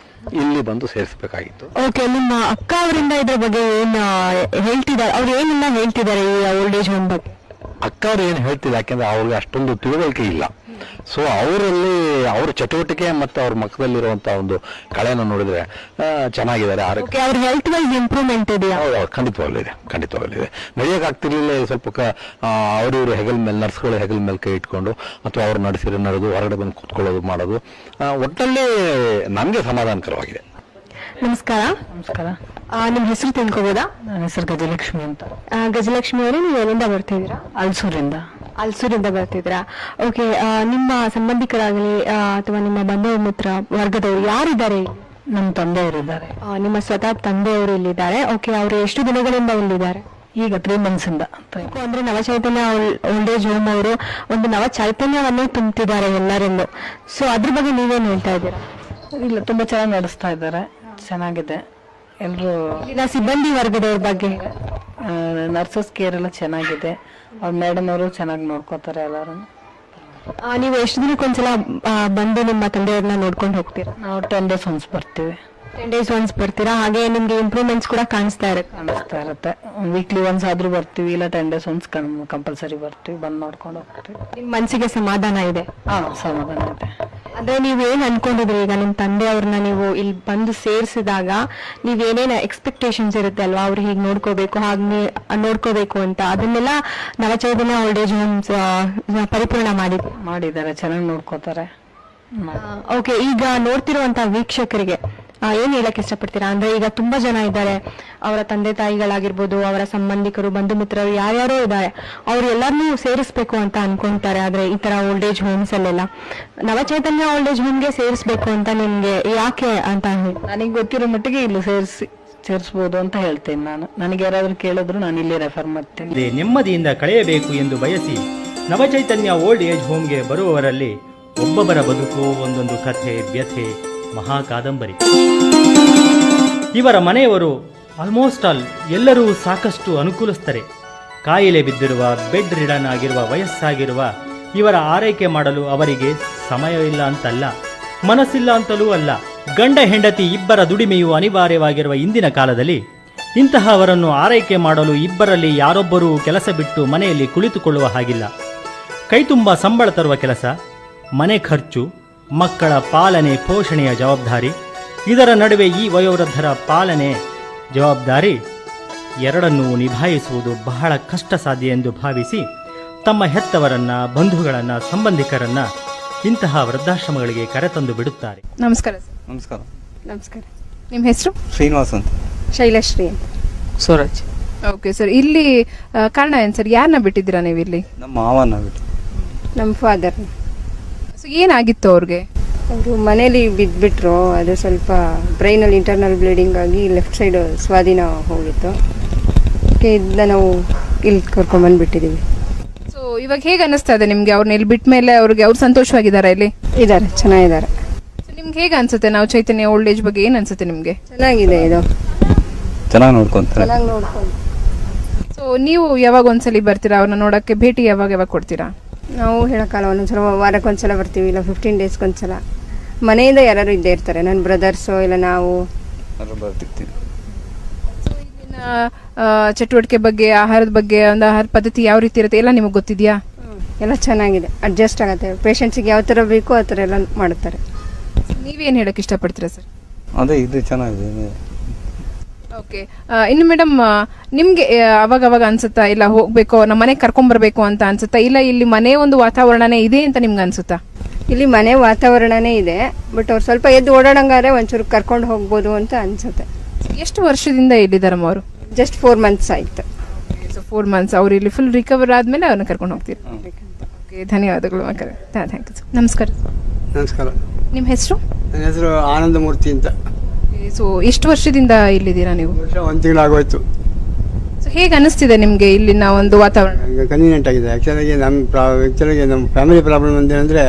ಇಲ್ಲಿ ಬಂದು ಸೇರಿಸಬೇಕಾಗಿತ್ತು. ಓಕೆ, ನಿಮ್ಮ ಅಕ್ಕ ಅವರಿಂದ ಇದ್ರ ಬಗ್ಗೆ ಏನ್ ಹೇಳ್ತಿದ್ದಾರೆ? ಅವ್ರು ಏನೆಲ್ಲ ಹೇಳ್ತಿದ್ದಾರೆ ಈ ಓಲ್ಡ್ ಏಜ್ ಹೋಮ್ ಬಗ್ಗೆ? ಅಕ್ಕ ಅವ್ರು ಏನು ಹೇಳ್ತಿಲ್ಲ, ಯಾಕೆಂದ್ರೆ ಅವ್ರಿಗೆ ಅಷ್ಟೊಂದು ತಿಳುವಳಿಕೆ ಇಲ್ಲ. ಸೊ ಅವರಲ್ಲಿ ಅವ್ರ ಚಟುವಟಿಕೆ ಮತ್ತು ಅವ್ರ ಮಕ್ಕದಲ್ಲಿರುವಂತ ಒಂದು ಕಳೆಯನ್ನು ನೋಡಿದ್ರೆ ಚೆನ್ನಾಗಿದ್ದಾರೆ. ಆರೋಗ್ಯ, ಅವ್ರ ಹೆಲ್ತ್ ವೈಸ್ ಇಂಪ್ರೂವ್ಮೆಂಟ್ ಇದೆಯಾ? ಖಂಡಿತವಾಗಲಿದೆ. ನಡೆಯಕ್ಕೆ ಆಗ್ತಿರ್ಲಿಲ್ಲ. ಸ್ವಲ್ಪ ಅವ್ರಿವ್ರು ಹೆಗಲ್ ಮೇಲೆ, ನರ್ಸ್ಗಳು ಹೆಗಲ್ ಮೇಲೆ ಕೈ ಇಟ್ಕೊಂಡು ಅಥವಾ ಅವ್ರು ನಡೆದು ಹೊರಗಡೆ ಬಂದು ಕೂತ್ಕೊಳ್ಳೋದು ಮಾಡೋದು ಒಟ್ಟಲ್ಲಿ ನಮಗೆ ಸಮಾಧಾನಕರವಾಗಿದೆ. ನಮಸ್ಕಾರ. ನಮಸ್ಕಾರ. ನಿಮ್ ಹೆಸರು ತಿಳ್ಕೊಬೋದಾ? ನನ್ನ ಹೆಸರು ಗಜಲಕ್ಷ್ಮಿ ಅಂತ. ಗಜಲಕ್ಷ್ಮಿ ಅವರೇ, ನೀವು ಎಲ್ಲಿಂದ ಬರ್ತಿದ್ದೀರಾ? ಅಲ್ಸೂರಿಂದ ಬರ್ತಿದ್ದೀರಾ? ಓಕೆ, ನಿಮ್ಮ ಸಂಬಂಧಿಕರಾಗಲಿ ಅಥವಾ ನಿಮ್ಮ ಬಂಧು ಮಿತ್ರ ವರ್ಗದವರು ಯಾರಿದ್ದಾರೆ? ನಮ್ಮ ತಂದೆಯವರಿದ್ದಾರೆ. ನಿಮ್ಮ ಸ್ವತಃ ತಂದೆಯವರು ಇಲ್ಲಿದ್ದಾರೆ. ಓಕೆ, ಅವರು ಎಷ್ಟು ದಿನಗಳಿಂದ ಇಲ್ಲಿದ್ದಾರೆ? ಈಗ 3 months ಇಂದ. ಅಂದ್ರೆ ನವಚೈತನ್ಯ ಓಲ್ಡ್ ಏಜ್ ಹೋಮ್ ಅವರು ಒಂದು ನವ ಚೈತನ್ಯವನ್ನೇ ತುಂಬುತ್ತಿದ್ದಾರೆ ಎಲ್ಲರಲ್ಲೂ. ಸೊ ಅದ್ರ ಬಗ್ಗೆ ನೀವೇನ್ ಹೇಳ್ತಾ ಇದ್ದೀರಾ? ಇಲ್ಲ, ತುಂಬಾ ಚೆನ್ನಾಗಿ ನಡೆಸ್ತಾ ಇದ್ದಾರೆ, ಚೆನ್ನಾಗಿದೆ. ಎಲ್ಲರೂ ಸಿಬ್ಬಂದಿ ವರ್ಗದವ್ರ ಬಗ್ಗೆ, ನರ್ಸಸ್ ಕೇರ್ ಎಲ್ಲ ಚೆನ್ನಾಗಿದೆ. ಅವ್ರ ಮೇಡಮ್ ಅವರು ಚೆನ್ನಾಗಿ ನೋಡ್ಕೋತಾರೆ ಎಲ್ಲರೂ. ನೀವು ಎಷ್ಟು ದಿನಕ್ಕೊಂದ್ಸಲ ಬಂದು ನಿಮ್ಮ ತಂದೆಯವ್ರನ್ನ ನೋಡ್ಕೊಂಡು ಹೋಗ್ತೀರಾ? ನಾವು 10 days once ಬರ್ತೀವಿ. 10 days once ಬರ್ತೀರಾ? ಹಾಗೆ ನಿಮ್ಗೆ ಇಂಪ್ರೂವ್ಮೆಂಟ್ಸ್ ಕೂಡ ಕಾಣಿಸ್ತಾ ಇರುತ್ತೆ. ವೀಕ್ಲಿ ಒನ್ಸ್ ಆದ್ರೂ ಬರ್ತೀವಿ, ಇಲ್ಲ 10 days once ಕಂಪಲ್ಸರಿ ಬರ್ತೀವಿ, ಬಂದು ನೋಡ್ಕೊಂಡು ಹೋಗ್ತೀವಿ. ನಿಮ್ ಮನ್ಸಿಗೆ ಸಮಾಧಾನ ಇದೆ? ಸಮಾಧಾನ ಇದೆ. ಅದೇ ನೀವೇನ್ ಅನ್ಕೊಂಡಿದ್ರಿ, ಈಗ ನಿಮ್ ತಂದೆಯವ್ರನ್ನ ನೀವು ಇಲ್ಲಿ ಬಂದು ಸೇರಿಸಿದಾಗ ನೀವೇನೇನ ಎಕ್ಸ್ಪೆಕ್ಟೇಷನ್ಸ್ ಇರುತ್ತೆ ಅಲ್ವಾ, ಅವ್ರು ಹೀಗೆ ನೋಡ್ಕೋಬೇಕು, ಹಾಗೆ ನೋಡ್ಕೋಬೇಕು ಅಂತ, ಅದನ್ನೆಲ್ಲ ನವಚೈತನ್ಯ ಓಲ್ಡ್ ಏಜ್ ಹೋಮ್ಸ್ ಪರಿಪೂರ್ಣ ಮಾಡಿದ್ದಾರೆ, ಚೆನ್ನಾಗಿ ನೋಡ್ಕೋತಾರೆ. ಓಕೆ, ಈಗ ನೋಡ್ತಿರುವಂತ ವೀಕ್ಷಕರಿಗೆ ಏನ್ ಹೇಳಕ್ ಇಷ್ಟಪಡ್ತೀರಾ? ಅಂದ್ರೆ ಈಗ ತುಂಬಾ ಜನ ಇದ್ದಾರೆ, ಅವರ ತಂದೆ ತಾಯಿಗಳಾಗಿರ್ಬೋದು, ಅವರ ಸಂಬಂಧಿಕರು, ಬಂಧು ಮಿತ್ರರು ಯಾರ್ಯಾರೋ ಇದ್ದಾರೆ, ಅವ್ರು ಎಲ್ಲರನ್ನೂ ಸೇರಿಸ್ಬೇಕು ಅಂತ ಅನ್ಕೊಂತಾರೆ. ಆದ್ರೆ ಈ ತರ ಓಲ್ಡ್ ಏಜ್ ಹೋಮ್ಸ್ ಅಲ್ಲೆಲ್ಲ ನವಚೈತನ್ಯ ಓಲ್ಡ್ ಏಜ್ ಹೋಮ್ಗೆ ಸೇರಿಸ್ಬೇಕು ಅಂತ ನಿಮ್ಗೆ ಯಾಕೆ ಅಂತ ನನಗೆ ಗೊತ್ತಿರೋ ಮಟ್ಟಿಗೆ ಇಲ್ಲಿ ಸೇರಿಸಬಹುದು ಅಂತ ಹೇಳ್ತೇನೆ ನಾನು. ನನಗೆ ಯಾರಾದ್ರೂ ಕೇಳಿದ್ರು ನಾನು ಇಲ್ಲಿ ರೆಫರ್ ಮಾಡ್ತೇನೆ. ನೆಮ್ಮದಿಯಿಂದ ಕಳೆಯಬೇಕು ಎಂದು ಬಯಸಿ ನವಚೈತನ್ಯ ಓಲ್ಡ್ ಏಜ್ ಹೋಮ್ಗೆ ಬರುವವರಲ್ಲಿ ಒಬ್ಬೊಬ್ಬರ ಬದುಕು ಒಂದೊಂದು ಕಥೆ, ವ್ಯಥೆ, ಮಹಾಕಾದಂಬರಿ. ಇವರ ಮನೆಯವರು ಆಲ್ಮೋಸ್ಟ್ ಆಲ್ ಎಲ್ಲರೂ ಸಾಕಷ್ಟು ಅನುಕೂಲಿಸ್ತಾರೆ. ಕಾಯಿಲೆ ಬಿದ್ದಿರುವ, ಬೆಡ್ ರಿಡನ್ ಆಗಿರುವ, ವಯಸ್ಸಾಗಿರುವ ಇವರ ಆರೈಕೆ ಮಾಡಲು ಅವರಿಗೆ ಸಮಯವಿಲ್ಲ ಅಂತಲ್ಲ, ಮನಸ್ಸಿಲ್ಲ ಅಂತಲೂ ಅಲ್ಲ. ಗಂಡ ಹೆಂಡತಿ ಇಬ್ಬರ ದುಡಿಮೆಯು ಅನಿವಾರ್ಯವಾಗಿರುವ ಇಂದಿನ ಕಾಲದಲ್ಲಿ ಇಂತಹವರನ್ನು ಆರೈಕೆ ಮಾಡಲು ಇಬ್ಬರಲ್ಲಿ ಯಾರೊಬ್ಬರೂ ಕೆಲಸ ಬಿಟ್ಟು ಮನೆಯಲ್ಲಿ ಕುಳಿತುಕೊಳ್ಳುವ ಹಾಗಿಲ್ಲ. ಕೈತುಂಬ ಸಂಬಳ ತರುವ ಕೆಲಸ, ಮನೆ ಖರ್ಚು, ಮಕ್ಕಳ ಪಾಲನೆ ಪೋಷಣೆಯ ಜವಾಬ್ದಾರಿ, ಇದರ ನಡುವೆ ಈ ವಯೋವೃದ್ಧರ ಪಾಲನೆ ಜವಾಬ್ದಾರಿ ಎರಡನ್ನೂ ನಿಭಾಯಿಸುವುದು ಬಹಳ ಕಷ್ಟ ಸಾಧ್ಯ ಎಂದು ಭಾವಿಸಿ ತಮ್ಮ ಹೆತ್ತವರನ್ನ, ಬಂಧುಗಳನ್ನ, ಸಂಬಂಧಿಕರನ್ನ ಇಂತಹ ವೃದ್ಧಾಶ್ರಮಗಳಿಗೆ ಕರೆತಂದು ಬಿಡುತ್ತಾರೆ. ನಮಸ್ಕಾರ ಸರ್. ನಮಸ್ಕಾರ. ನಮಸ್ಕಾರ. ನಿಮ್ಮ ಹೆಸರು? ಶ್ರೀನಿವಾಸ್ ಅಂತ. ಶೈಲಶ್ರೀ ಅಂತ. ಸ್ವರಾಜ್. Okay sir. ಇಲ್ಲಿ ಕಾರಣ ಏನು ಸರ್? ಯಾರನ್ನ ಬಿಟ್ಟಿದ್ದೀರಾ ನೀವು ಇಲ್ಲಿ? ನಮ್ಮ ಮಾವನ ಬಿಟ್ಟು. ನಮ್ಮ ಫಾದರ್. ಸೊ ಏನಾಗಿತ್ತು ಅವ್ರಿಗೆ? ಅವರು ಮನೇಲಿ ಬಿದ್ದುಬಿಟ್ರು. ಅದು ಸ್ವಲ್ಪ ಬ್ರೈನಲ್ಲಿ ಇಂಟರ್ನಲ್ ಬ್ಲೀಡಿಂಗ್ ಆಗಿ ಲೆಫ್ಟ್ ಸೈಡ್ ಸ್ವಾಧೀನ ಹೋಗಿತ್ತು. ಅದಕ್ಕೆ ಇದನ್ನ ನಾವು ಇಲ್ಲಿ ಕರ್ಕೊಂಡ್ಬಂದ್ಬಿಟ್ಟಿದ್ದೀವಿ. ಸೊ ಇವಾಗ ಹೇಗೆ ಅನ್ನಿಸ್ತಾ ಇದೆ ನಿಮಗೆ? ಅವ್ರನ್ನ ಇಲ್ಲಿ ಬಿಟ್ಟ ಮೇಲೆ ಅವ್ರು ಸಂತೋಷವಾಗಿದ್ದಾರೆ? ಇಲ್ಲಿ ಇದ್ದಾರೆ, ಚೆನ್ನಾಗಿದ್ದಾರೆ. ಸೊ ನಿಮ್ಗೆ ಹೇಗೆ ಅನ್ಸುತ್ತೆ? ನಾವು ಚೈತನ್ಯ ಓಲ್ಡ್ ಏಜ್ ಬಗ್ಗೆ ಏನು ಅನ್ಸುತ್ತೆ ನಿಮಗೆ? ಚೆನ್ನಾಗಿದೆ, ಇದು ಚೆನ್ನಾಗಿ ನೋಡ್ಕೊಂತಾರೆ. ಚೆನ್ನಾಗಿ ನೋಡ್ಕೊಂಡು. ಸೊ ನೀವು ಯಾವಾಗ ಒಂದ್ಸಲಿ ಬರ್ತೀರಾ ಅವ್ರನ್ನ ನೋಡೋಕ್ಕೆ? ಭೇಟಿ ಯಾವಾಗ ಕೊಡ್ತೀರಾ? ನಾವು ಹೇಳೋಕ್ಕಲ್ಲ, ಒಂದೊಂದ್ಸಲ ವಾರಕ್ಕೊಂದ್ಸಲ ಬರ್ತೀವಿ, ಇಲ್ಲ 15 ಡೇಸ್ಗೊಂದ್ಸಲ. ಮನೆಯಿಂದ ಯಾರು ಇದ್ದೇ ಇರ್ತಾರೆ, ನನ್ನ ಬ್ರದರ್ಸು ಇಲ್ಲ ನಾವು ಬರ್ತಿರ್ತೀವಿ. ಚಟುವಟಿಕೆ ಬಗ್ಗೆ, ಆಹಾರದ ಬಗ್ಗೆ, ಒಂದು ಆಹಾರ ಪದ್ಧತಿ ಯಾವ ರೀತಿ ಇರುತ್ತೆ ಎಲ್ಲ ನಿಮಗೆ ಗೊತ್ತಿದೆಯಾ? ಎಲ್ಲ ಚೆನ್ನಾಗಿದೆ, ಅಡ್ಜಸ್ಟ್ ಆಗುತ್ತೆ. ಪೇಷಂಟ್ಸಿಗೆ ಯಾವ ಥರ ಬೇಕೋ ಆ ಥರ ಎಲ್ಲ ಮಾಡುತ್ತಾರೆ. ನೀವೇನು ಹೇಳೋಕ್ಕೆ ಇಷ್ಟಪಡ್ತೀರಾ ಸರ್? ಅದೇ ಇದು ಚೆನ್ನಾಗಿದೆ. ಓಕೆ. ಇನ್ನು ಮೇಡಮ್, ನಿಮಗೆ ಅವಾಗ ಅನ್ಸುತ್ತಾ ಇಲ್ಲ ಹೋಗ್ಬೇಕು, ನಮ್ಮ ಮನೆಗೆ ಕರ್ಕೊಂಡ್ಬರ್ಬೇಕು ಅಂತ ಅನ್ಸುತ್ತಾ, ಇಲ್ಲ ಇಲ್ಲಿ ಮನೆ ಒಂದು ವಾತಾವರಣನೇ ಇದೆ ಅಂತ ನಿಮ್ಗೆ ಅನ್ಸುತ್ತಾ? ಇಲ್ಲಿ ಮನೆ ವಾತಾವರಣನೇ ಇದೆ, ಬಟ್ ಅವ್ರು ಸ್ವಲ್ಪ ಎದ್ದು ಓಡಾಡಂಗಾದ್ರೆ ಒಂಚೂರು ಕರ್ಕೊಂಡು ಹೋಗ್ಬೋದು ಅಂತ ಅನ್ಸುತ್ತೆ. ಎಷ್ಟು ವರ್ಷದಿಂದ ಇಲ್ಲಿದ್ದಾರಮ್ಮ ಅವರು? ಜಸ್ಟ್ 4 months ಆಯ್ತು. So 4 months. ಅವ್ರು ಇಲ್ಲಿ ಫುಲ್ ರಿಕವರ್ ಆದ್ಮೇಲೆ ಅವ್ರನ್ನ ಕರ್ಕೊಂಡು ಹೋಗ್ತೀರಿ? ಓಕೆ, ಧನ್ಯವಾದಗಳು ಮಕ್ಕಳೇ. Thank you. ನಮಸ್ಕಾರ. ನಮಸ್ಕಾರ. ನಿಮ್ಮ ಹೆಸರು? ನನ್ನ ಹೆಸರು ಆನಂದಮೂರ್ತಿ ಅಂತ. ಸೊ ಎಷ್ಟು ವರ್ಷದಿಂದ ಇಲ್ಲಿದ್ದೀರಾ ನೀವು? 1 ತಿಂಗಳಾಗೋಯ್ತು. ಸೊ ಹೇಗೆ ಅನಿಸ್ತಿದೆ ನಿಮಗೆ ಇಲ್ಲಿನ ಒಂದು ವಾತಾವರಣ? ಕನ್ವೀನಿಯೆಂಟ್ ಆಗಿದೆ. ಆ್ಯಕ್ಚುಲಾಗಿ ನಮ್ಮ ಫ್ಯಾಮಿಲಿ ಪ್ರಾಬ್ಲಮ್ ಅಂತೇನೆಂದರೆ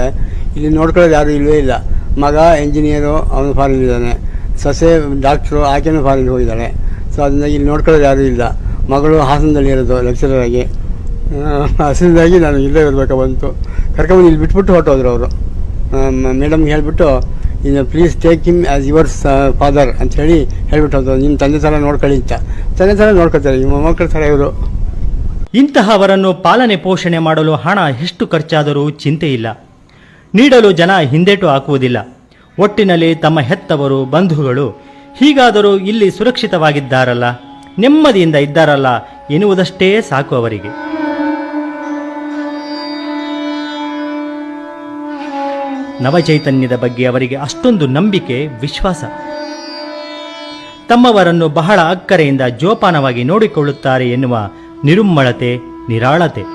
ಇಲ್ಲಿ ನೋಡ್ಕೊಳ್ಳೋದು ಯಾರೂ ಇಲ್ಲವೇ ಇಲ್ಲ. ಮಗ ಎಂಜಿನಿಯರು, ಅವನು ಫಾರಿನ್ ಇದ್ದಾನೆ. ಸೊಸೆ ಡಾಕ್ಟ್ರು, ಆಕೆನೂ ಫಾರಿನ್ ಹೋಗಿದ್ದಾಳೆ. ಸೊ ಅದರಿಂದ ಇಲ್ಲಿ ನೋಡ್ಕೊಳ್ಳೋದು ಯಾರೂ ಇಲ್ಲ. ಮಗಳು ಹಾಸನದಲ್ಲಿ ಇರೋದು ಲೆಕ್ಚರರ್ ಆಗಿ. ಹಸಿದಾಗಿ ನಾನು ಇಲ್ಲೇ ಇರಬೇಕು ಬಂತು. ಕರ್ಕೊಂಬಂದು ಇಲ್ಲಿ ಬಿಟ್ಬಿಟ್ಟು ಹೊರಟೋದ್ರು ಅವರು. ಮೇಡಮ್ಗೆ ಹೇಳಿಬಿಟ್ಟು, ಇನ್ನು please take him as your father ಅಂತ ಹೇಳ್ಬಿಟ್ಟು ಹೋದ್ರು. ನಿಮ್ಮ ತಂದೆ ಥರ ನೋಡ್ಕೊಳ್ಳಿ ಅಂತ. ತಂದೆ ಥರ ನೋಡ್ಕೊತಾರೆ, ನಿಮ್ಮ ಮಕ್ಕಳ ಥರ ಇವರು. ಇಂತಹವರನ್ನು ಪಾಲನೆ ಪೋಷಣೆ ಮಾಡಲು ಹಣ ಎಷ್ಟು ಖರ್ಚಾದರೂ ಚಿಂತೆ ಇಲ್ಲ. ನೀಡಲು ಜನ ಹಿಂದೇಟು ಹಾಕುವುದಿಲ್ಲ. ಒಟ್ಟಿನಲ್ಲಿ ತಮ್ಮ ಹೆತ್ತವರು, ಬಂಧುಗಳು ಹೀಗಾದರೂ ಇಲ್ಲಿ ಸುರಕ್ಷಿತವಾಗಿದ್ದಾರಲ್ಲ, ನೆಮ್ಮದಿಯಿಂದ ಇದ್ದಾರಲ್ಲ ಎನ್ನುವುದಷ್ಟೇ ಸಾಕು ಅವರಿಗೆ. ನವಚೈತನ್ಯದ ಬಗ್ಗೆ ಅವರಿಗೆ ಅಷ್ಟೊಂದು ನಂಬಿಕೆ, ವಿಶ್ವಾಸ. ತಮ್ಮವರನ್ನು ಬಹಳ ಅಕ್ಕರೆಯಿಂದ ಜೋಪಾನವಾಗಿ ನೋಡಿಕೊಳ್ಳುತ್ತಾರೆ ಎನ್ನುವ ನಿರುಮ್ಮಳತೆ, ನಿರಾಳತೆ.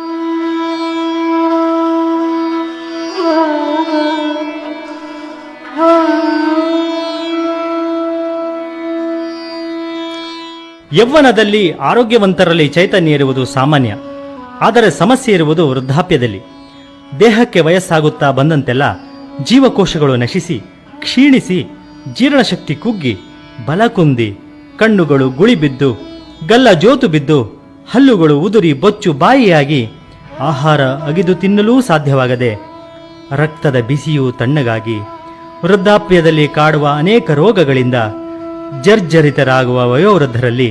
ಯೌವನದಲ್ಲಿ ಆರೋಗ್ಯವಂತರಲ್ಲಿ ಚೈತನ್ಯ ಇರುವುದು ಸಾಮಾನ್ಯ. ಆದರೆ ಸಮಸ್ಯೆ ಇರುವುದು ವೃದ್ಧಾಪ್ಯದಲ್ಲಿ. ದೇಹಕ್ಕೆ ವಯಸ್ಸಾಗುತ್ತಾ ಬಂದಂತೆಲ್ಲ ಜೀವಕೋಶಗಳು ನಶಿಸಿ, ಕ್ಷೀಣಿಸಿ, ಜೀರ್ಣಶಕ್ತಿ ಕುಗ್ಗಿ, ಬಲ ಕುಂದಿ, ಕಣ್ಣುಗಳು ಗುಳಿಬಿದ್ದು, ಗಲ್ಲ ಜೋತು ಬಿದ್ದು, ಹಲ್ಲುಗಳು ಉದುರಿ ಬೊಚ್ಚು ಬಾಯಿಯಾಗಿ, ಆಹಾರ ಅಗಿದು ತಿನ್ನಲೂ ಸಾಧ್ಯವಾಗದೆ, ರಕ್ತದ ಬಿಸಿಯೂ ತಣ್ಣಗಾಗಿ, ವೃದ್ಧಾಪ್ಯದಲ್ಲಿ ಕಾಡುವ ಅನೇಕ ರೋಗಗಳಿಂದ ಜರ್ಜರಿತರಾಗುವ ವಯೋವೃದ್ಧರಲ್ಲಿ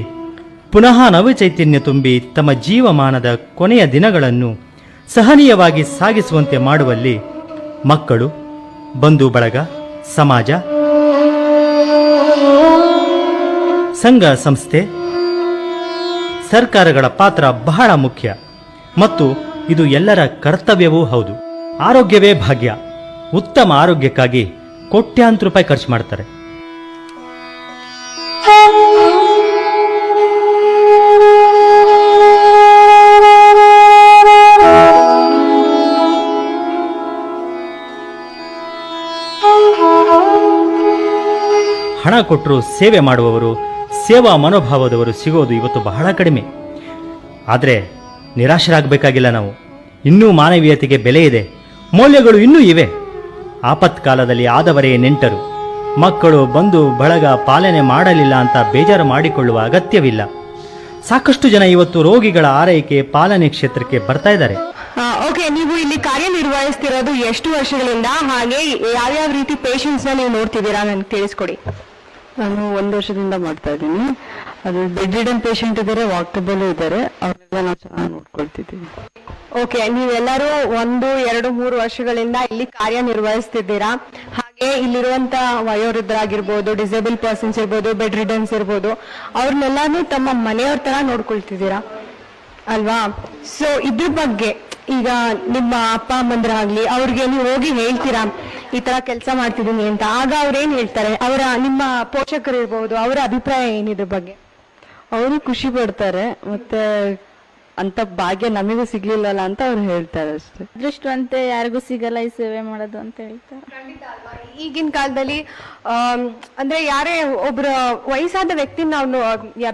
ಪುನಃ ನವಚೈತನ್ಯ ತುಂಬಿ ತಮ್ಮ ಜೀವಮಾನದ ಕೊನೆಯ ದಿನಗಳನ್ನು ಸಹನೀಯವಾಗಿ ಸಾಗಿಸುವಂತೆ ಮಾಡುವಲ್ಲಿ ಮಕ್ಕಳು, ಬಂಧು ಬಳಗ, ಸಮಾಜ, ಸಂಘ ಸಂಸ್ಥೆ, ಸರ್ಕಾರಗಳ ಪಾತ್ರ ಬಹಳ ಮುಖ್ಯ ಮತ್ತು ಇದು ಎಲ್ಲರ ಕರ್ತವ್ಯವೂ ಹೌದು. ಆರೋಗ್ಯವೇ ಭಾಗ್ಯ. ಉತ್ತಮ ಆರೋಗ್ಯಕ್ಕಾಗಿ ಕೋಟ್ಯಾಂತರ ರೂಪಾಯಿ ಖರ್ಚು ಮಾಡ್ತಾರೆ. ಹಣ ಕೊಟ್ಟರು ಸೇವೆ ಮಾಡುವವರು, ಸೇವಾ ಮನೋಭಾವದವರು ಸಿಗೋದು ಇವತ್ತು ಬಹಳ ಕಡಿಮೆ. ಆದರೆ ನಿರಾಶರಾಗಬೇಕಾಗಿಲ್ಲ ನಾವು. ಇನ್ನೂ ಮಾನವೀಯತೆಗೆ ಬೆಲೆ ಇದೆ, ಮೌಲ್ಯಗಳು ಇನ್ನೂ ಇವೆ. ಆಪತ್ಕಾಲದಲ್ಲಿ ಆದವರೇ ನೆಂಟರು. ಮಕ್ಕಳು ಬಂಧು ಬಳಗ ಪಾಲನೆ ಮಾಡಲಿಲ್ಲ ಅಂತ ಬೇಜಾರು ಮಾಡಿಕೊಳ್ಳುವ ಅಗತ್ಯವಿಲ್ಲ. ಸಾಕಷ್ಟು ಜನ ಇವತ್ತು ರೋಗಿಗಳ ಆರೈಕೆ ಪಾಲನೆ ಕ್ಷೇತ್ರಕ್ಕೆ ಬರ್ತಾ ಇದ್ದಾರೆ. ಓಕೆ, ನೀವು ಇಲ್ಲಿ ಕಾರ್ಯನಿರ್ವಹಿಸ್ತಿರೋದು ಎಷ್ಟು ವರ್ಷಗಳಿಂದ, ಹಾಗೆ ಯಾವ್ಯಾವ ರೀತಿ ಪೇಷಂಟ್ಸ್ ನೀವು ನೋಡ್ತಿದ್ದೀರಾ ನನಗೆ ತಿಳಿಸ್ಕೊಡಿ. ನಾನು 1 ವರ್ಷದಿಂದ ಮಾಡ್ತಾ ಇದ್ದೀನಿ. ಅದು ಬೆಡ್ ರಿಡನ್ ಪೇಷಂಟ್ ಇದ್ದಾರೆ, ವಾಕಬಲ್ ಇದ್ದಾರೆ, ಅವರೆಲ್ಲ ನಾವು ಚೆನ್ನಾಗಿ ನೋಡ್ಕೊಳ್ತಿದ್ದೀವಿ. ಓಕೆ, ನೀವೆಲ್ಲರೂ 1, 2, 3 ವರ್ಷಗಳಿಂದ ಇಲ್ಲಿ ಕಾರ್ಯನಿರ್ವಹಿಸ್ತಿದ್ದೀರಾ. ಹಾಗೆ ಇಲ್ಲಿರುವಂತ ವಯೋವೃದ್ಧರಾಗಿರ್ಬೋದು, ಡಿಸೇಬಲ್ ಪರ್ಸನ್ಸ್ ಇರ್ಬೋದು, ಬೆಡ್ ರಿಡನ್ಸ್ ಇರ್ಬೋದು, ಅವ್ರನ್ನೆಲ್ಲಾನು ತಮ್ಮ ಮನೆಯವ್ರ ತರ ನೋಡ್ಕೊಳ್ತಿದ್ದೀರಾ ಅಲ್ವಾ? ಸೊ ಇದ್ರ ಬಗ್ಗೆ ಈಗ ನಿಮ್ಮ ಅಪ್ಪ ಅಮ್ಮಂದ್ರಾಗ್ಲಿ ಅವ್ರಿಗೆ ನೀವು ಹೋಗಿ ಹೇಳ್ತೀರಾ ಈ ತರ ಕೆಲಸ ಮಾಡ್ತಿದ್ದೀನಿ ಅಂತ, ಆಗ ಅವ್ರೇನ್ ಹೇಳ್ತಾರೆ? ನಿಮ್ಮ ಪೋಷಕರು ಇರ್ಬೋದು, ಅವರ ಅಭಿಪ್ರಾಯ ಏನಿದ್ರ ಬಗ್ಗೆ? ಅವರು ಖುಷಿ ಪಡ್ತಾರೆ, ಮತ್ತೆ ಅಂತ ಭಾಗ್ಯ ನಮಗೂ ಸಿಗ್ಲಿಲ್ಲಲ್ಲ ಅಂತ ಅವ್ರು ಹೇಳ್ತಾರೆ ಅಷ್ಟೇ. ಅದೃಷ್ಟವಂತೆ ಯಾರಿಗೂ ಸಿಗಲ್ಲ ಈ ಸೇವೆ ಮಾಡೋದು ಅಂತ ಹೇಳ್ತಾರೆ. ಈಗಿನ ಕಾಲದಲ್ಲಿ ಅಂದ್ರೆ ಯಾರೇ ಒಬ್ರು ವಯಸ್ಸಾದ ವ್ಯಕ್ತಿ ನಾವು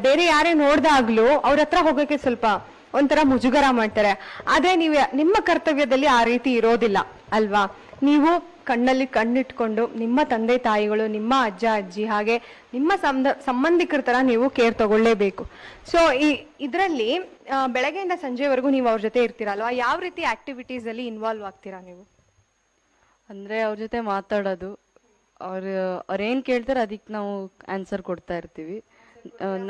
ಬೇರೆ ಯಾರೇ ನೋಡ್ದಾಗ್ಲೂ ಅವ್ರ ಹತ್ರ ಹೋಗಕ್ಕೆ ಸ್ವಲ್ಪ ಒಂಥರ ಮುಜುಗರ ಮಾಡ್ತಾರೆ. ಆದ್ರೆ ನೀವು ನಿಮ್ಮ ಕರ್ತವ್ಯದಲ್ಲಿ ಆ ರೀತಿ ಇರೋದಿಲ್ಲ ಅಲ್ವಾ? ನೀವು ಕಣ್ಣಲ್ಲಿ ಕಣ್ಣಿಟ್ಕೊಂಡು ನಿಮ್ಮ ತಂದೆ ತಾಯಿಗಳು, ನಿಮ್ಮ ಅಜ್ಜ ಅಜ್ಜಿ, ಹಾಗೆ ನಿಮ್ಮ ಸಂಬಂಧಿಕರ ತರ ನೀವು ಕೇರ್ ತಗೊಳ್ಳೇಬೇಕು. ಸೊ ಇದರಲ್ಲಿ ಬೆಳಗ್ಗೆಯಿಂದ ಸಂಜೆವರೆಗೂ ನೀವು ಅವ್ರ ಜೊತೆ ಇರ್ತೀರಲ್ವಾ? ಯಾವ ರೀತಿ ಆಕ್ಟಿವಿಟೀಸ್ ಅಲ್ಲಿ ಇನ್ವಾಲ್ವ್ ಆಗ್ತೀರಾ ನೀವು? ಅಂದ್ರೆ ಅವ್ರ ಜೊತೆ ಮಾತಾಡೋದು, ಅವ್ರೇನ್ ಕೇಳ್ತಾರೆ ಅದಕ್ಕೆ ನಾವು ಆನ್ಸರ್ ಕೊಡ್ತಾ ಇರ್ತೀವಿ.